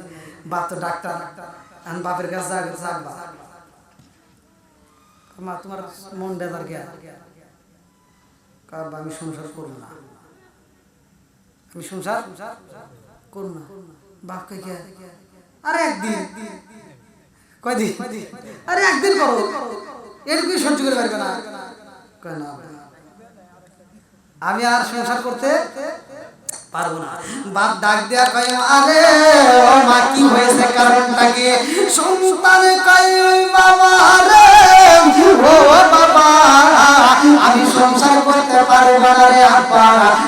বাপ তো ডাক্তার, আমি বাপের কাছে যাকবা, মা তোমার মন বেজার গে, আমি সংসার করবো না, আমি সংসার করবো না। বাপ কে কে আরে একদিন, কয়দিন, আরে একদিন করো, এটুকুই সহ্য করে পারবে না, কয় না আমি আর সংসার করতে পারবো না। বাপ ডাক দেয়া কয় আরে ও মা কি হয়েছে, কারণটা কি? সন্তান কয় বাবা রে ও বাবা আমি সংসার করতে পারবো না রে আপা,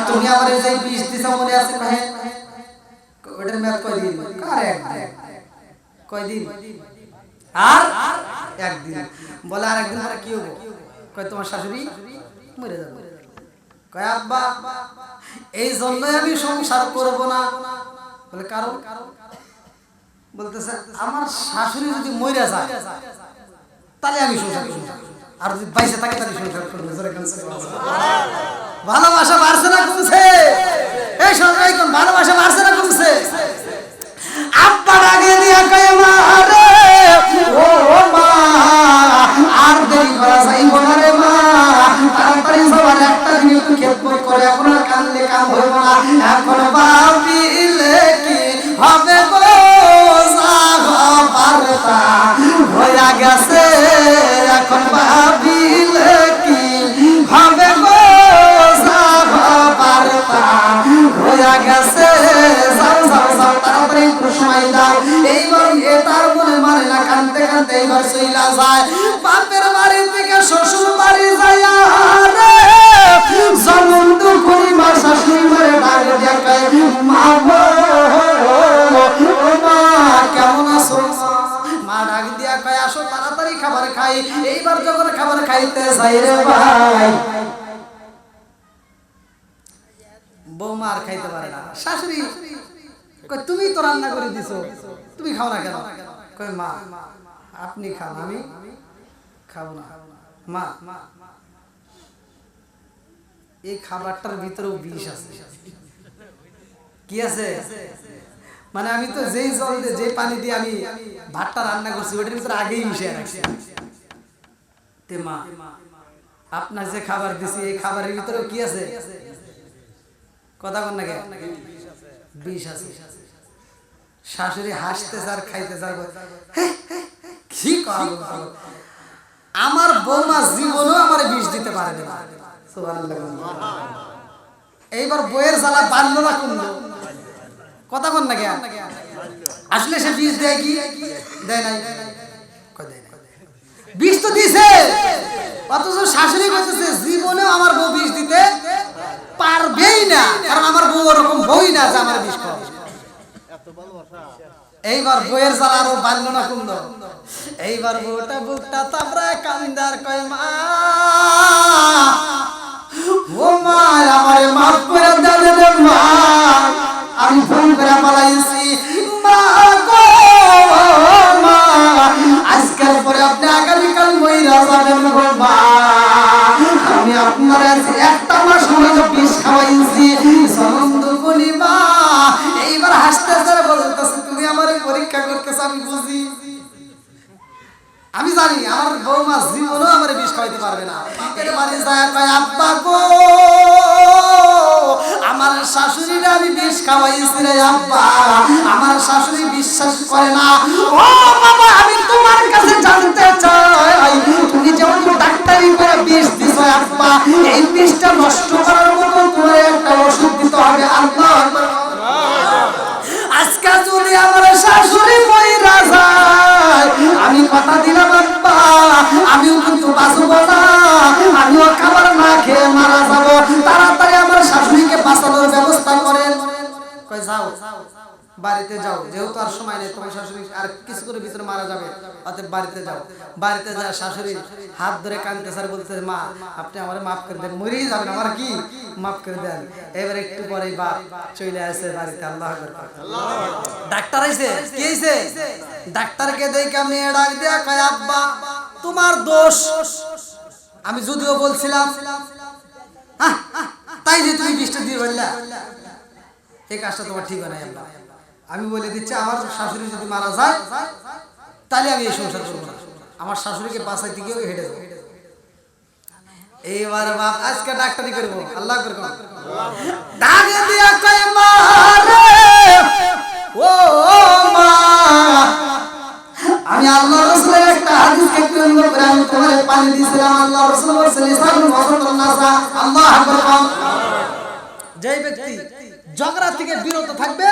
তুমি আমার যে বিষ দিছো মনে আছে? কয় ওটার মেয়াদ কয়দিন? কার একদিন, কয়দিন আর একদিন। বলে আর একদিন পরে কি হবো? কয় তোমার শাশুড়ি মরে যাবে। কয় আব্বা এই জন্যই আমি সংসার করব না। বলে কারণ? বলতেছে আমার শাশুড়ি যদি মরে যায় তাহলে আমি সংসার করব, আর যদি বাইসে থাকে তাহলে সংসার করব। ভালোবাসা বাড়ছে না কমছে? এই সবাই কোন ভালোবাসা বাড়ছে না কমছে? আব্বা ডাকে দিয়া কয় মা রে ও মা আর দেরি করা যাইব না রে মা, তাড়াতাড়ি সবার একটা দিন একটু খেদমত করে, এখন আর কান্দলে কাম হইব না, এখন ভাবিলে কি হবে গো বারতা হইয়া গেছে, এখন ভাবিলে কি হবে গো বারতা হইয়া গেছে, যাও যাও যাও তাড়াতাড়ি একটু সময় দাও। এইবার এটার মনে মানে না, কানতে কানতে এইবার চইলা যায় বাপের বাড়ি থেকে শ্বশুর বাড়ি যাইয়া রে জনম দুঃখী মা শাশুড়ি মারে ডাক দেখায় মা গো মা কেমন আছো? মা ডাক দিয়া কয় আসো তাড়াতাড়ি খাবার খাই। এইবার যখন খাবার খাইতে যাই রে ভাই বৌমা আর খাইতে পারে না, শাশুড়ি কয় তুমি তো রান্না করে দিছো, তুমি খাও না কেন? কয় মা আপনি খান, আমি খাবো না। মা এই খাবারটার ভিতরেও বিষ আছে। কি আছে? মানে আমি তো যেই জল দিয়ে যে পানি দিয়ে আমি ভাতটা রান্না করছি ওটার ভিতরে আগেই মিশিয়ে রাখছি। তে মা আপনার যে খাবার দিছি এই খাবারের ভিতরেও কি আছে? কথা বল না কেন? বিষ আছে। শাশুড়ি হাসতে আর খাইতে যাবে, কি করব? আমার বৌমা জীবনেও আমার বিষ দিতে পারবে না। সুবহানাল্লাহ। এইবার বইয়ের জ্বালা বাড়লো না কমলো? কথা বল না কেন? আসলে সে বিষ দেয় কি দেয় নাই? বিষ তো দিছে, অথচ শাশুড়ি কইতেছে জীবনেও আমার বউ বিষ দিতে পারবেই না, কারণ আমার বউ ওরকম বই না যে আমার বিষ খাওয়া। এইবার বইয়ের জ্বালা আরো বাড়লো না কমলো? এইবার বউটা বুকটা তাপড়া কান্দার কয় মা ও মা আমারে মাফ করে দাও রে মা, আমি ফোন করে পালাইছি মা গো মা, আজকের পরে আপনি আগামীকাল মইরা যাবেন গো মা, আমি আপনার একটা মাস হলো বিষ খাওয়াইছি সনন্দ বলি মা। এইবার হাসতেছে বলতেছে তুমি আমারে পরীক্ষা করতেছ, আমি বুঝি, আমি জানি আমার বৌমা জীবনও আমার বিষ খাওয়াইতে পারবে না। এর বাড়ি যায় কয় আব্বা গো আমার শাশুড়িরা আমি বিষ খাওয়াইছি রে আব্বা, আমার শাশুড়ি বিশ্বাস করে না। ও বাবা আমি তোমার কাছে জানতে চাই তুমি যেমন ডাক্তারি করে বিষ দিছো আব্বা, এই বিষটা নষ্ট করার মতো তোমার একটা ওষুধ দিতে হবে। আল্লাহ আজকে যদি আমার শাশুড়ি মইরা যায় আমি কথা দিলাম আব্বা আমিও কিন্তু বাঁচব না, আমিও খাবার না খেয়ে মারা যাবো, তাড়াতাড়ি আমার শাশুড়িকে বাঁচানোর ব্যবস্থা করেন। কই যাও বাড়িতে যাও, যেহেতু আর সময় নেই, তোমার শাশুড়ি আর কিছু করে ভিতরে মারা যাবে, অতএব বাড়িতে যাও। বাড়িতে যা শাশুড়ি হাত ধরে কাঁদতেছে আর বলতেছে, মা আপনি আমার মাফ করে দেন, মরেই যাবেন, আমার কি মাফ করে দেন। এবার একটু পরেই বাপ চলে আসে বাড়িতে। আল্লাহ ডাক্তার আইছে, কি আইছে? ডাক্তারকে দেখে মেয়ে ডাক দেয়া কয়, আব্বা তোমার দোষ। আমি যদিও বলছিলাম তাই যে তুমি বৃষ্টি দিয়ে বললা, এই কাজটা তোমার ঠিক হয় না। আল্লাহ আমি বলে দিচ্ছি, আমার শাশুড়ি যদি মারা যায় তাহলে আমি এই সংসার করবো না, আমার শাশুড়িকে বাঁচাইতে গিয়ে হেঁটে যাবো। এইবার বাপ আজকে ডাক্তারি করবো। আল্লাহ করবো ডাকে দিয়া কয়, মা রে, ও মা, আমি আল্লাহ রাসূলের একটা হাদিসকে কেন্দ্র করে আমি তোমারে পানি দিয়েছিলাম। আল্লাহ রাসূল বলেছেন, ইসলামুল মুসলমান নাসা। আল্লাহু আকবার। যেই ব্যক্তি ঝগড়া থেকে বিরত থাকবে,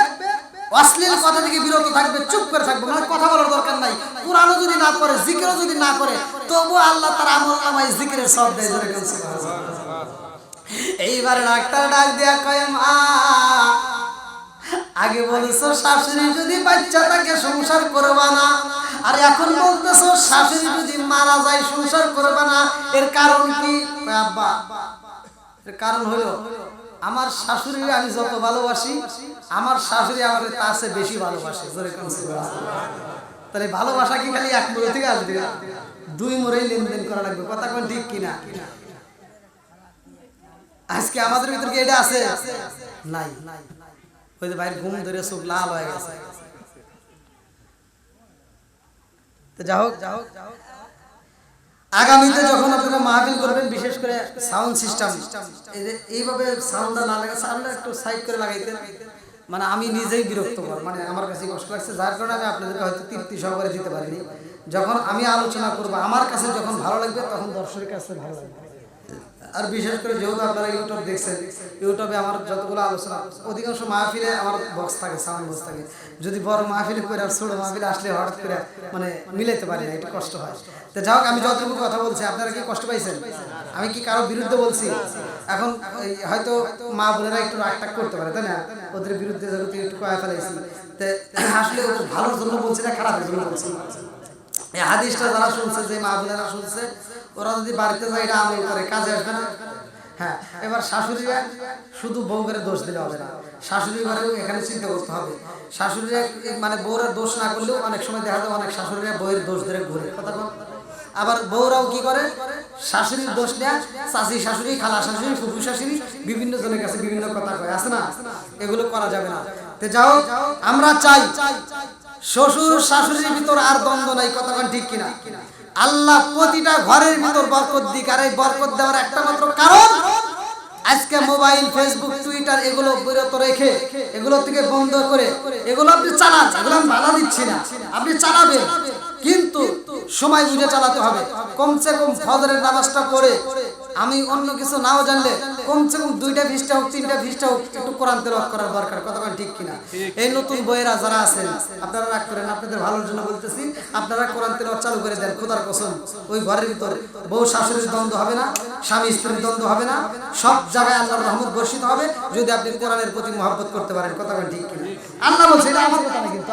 অশ্লীল কথা থেকে বিরত থাকবে, চুপ করে থাকবে, মানে কথা বলার দরকার নাই, কুরআনও যদি না পড়ে, জিকিরও যদি না করে, তবু আল্লাহ তার আমল নামায় জিকিরের সওয়াব দেয়। এইবার ডাক্তার ডাক দিয়া কয়, মা আগে বলেছো শাশুড়ি যদি বাচ্চা থাকে সংসার করবা না, আর এখন বলতেছো শাশুড়ি যদি মারা যায় সংসার করবা না, এর কারণ কি? আব্বা এর কারণ হলো আমার শাশুড়ি আমি যত ভালোবাসি, আমার শাশুড়ি আমাকে তার চেয়ে বেশি ভালোবাসে। তাহলে ভালোবাসা কি খালি এক মোড় থেকে আসবে? দুই মোড়েই লেনদেন করা লাগবে। কথা কোন ঠিক কিনা? আজকে আমাদের ভিতরে কি এটা আছে? নাই। ওই যে ভাইয়ের ঘুম ধরে চোখ লাল হয়ে গেছে। তো যাই হোক, আগামীতে যখন আপনারা মাহফিল করবেন, বিশেষ করে সাউন্ড সিস্টেম, এইভাবে সাউন্ডটা না লাগে, সাউন্ডটা একটু সাইড করে লাগাইতেন। মানে আমি নিজেই বিরক্ত কর, মানে আমার কাছে কষ্ট লাগছে, যার কারণে আমি আপনাদেরকে হয়তো তৃপ্তি সহকারে দিতে পারিনি। যখন আমি আলোচনা করবো, আমার কাছে যখন ভালো লাগবে, তখন দর্শকের কাছে ভালো লাগবে। আর বিশেষ করে যেহেতু আপনারা ইউটিউব দেখছেন, ইউটিউবে আমার যতগুলো আলোচনা, অধিকাংশ মাহফিলে আমার বক্স থাকে, সাউন্ড বক্স থাকে। যদি বড় মাহফিলে করে আর ছোট মাহফিলে আসলে হঠাৎ করে মানে মিলাইতে পারি না, একটু কষ্ট হয়। তো যাই হোক, আমি যতটুকু কথা বলছি আপনারা কি কষ্ট পাইছেন? আমি কি কারো বিরুদ্ধে বলছি? এখন হয়তো মা বোনেরা একটু রাগটাগ করতে পারে, তাই না? ওদের বিরুদ্ধে যেহেতু একটু কয়া ফেলাইছি, তো আসলে ওদের ভালোর জন্য বলছি না, খারাপের জন্য বলছি। এই হাদিসটা যারা শুনছে, যে মা বোনেরা শুনছে, ওরা যদি বাড়িতে যায় এটা আমল করে, কাজে আসবে না। হ্যাঁ, এবার শাশুড়িরা শুধু বউ করে দোষ দিলে হবে না, শাশুড়ি ঘরেও এখানে চিন্তা করতে হবে। শাশুড়িরা মানে বউরা দোষ না করলেও অনেক সময় দেখা যায় অনেক শাশুড়িরা বউয়ের দোষ ধরে ঘুরে। কথা বল। আবার বউরাও কি করে, শাশুড়ির দোষ নেয়, চাচি শাশুড়ি, খালা শাশুড়ি, ফুফু শাশুড়ি, বিভিন্ন জনের কাছে বিভিন্ন কথা কয়, আছে না? এগুলো করা যাবে না। তো যাও, আমরা চাই শ্বশুর শাশুড়ির ভিতর আর দ্বন্দ্ব নাই। কথা ঠিক কিনা? আল্লাহ প্রতিটা ঘরের ভিতর বরকত দিক, আর এই বরকত দেওয়ার একটা মাত্র কারণ, আজকে মোবাইল, ফেসবুক, টুইটার এগুলো বিরত রেখে, এগুলো থেকে বন্ধ করে, এগুলো আপনি চালান, এগুলো আমি বাধা দিচ্ছি না, আপনি চালাবেন, কিন্তু সময় বুঝে চালাতে হবে। কমসে কম ফজরের নামাজটা পড়ে, আমি অন্য কিছু নাও জানলে কমসে কম 2টা পৃষ্ঠা হোক, 3টা পৃষ্ঠা হোক, একটু কোরআন তেলাওয়াত করার দরকার। কথা ঠিক কিনা? এই নতুন বইয়েরা যারা আছেন, আপনারা রাগ করেন, আপনাদের ভালোর জন্য বলতেছি, আপনারা কোরআন তেলাওয়াত চালু করে দেন। খোদার কসম, ওই ঘরের ভিতর বউ শাশুড়ির দ্বন্দ্ব হবে না, স্বামী স্ত্রীর দ্বন্দ্ব হবে না, সব জায়গায় আল্লাহর রহমত বর্ষিত হবে, যদি আপনি কোরআনের প্রতি মহব্বত করতে পারেন। কথা ঠিক কিনা? আল্লাহ বলছে, এটা আমার কথা না কিন্তু।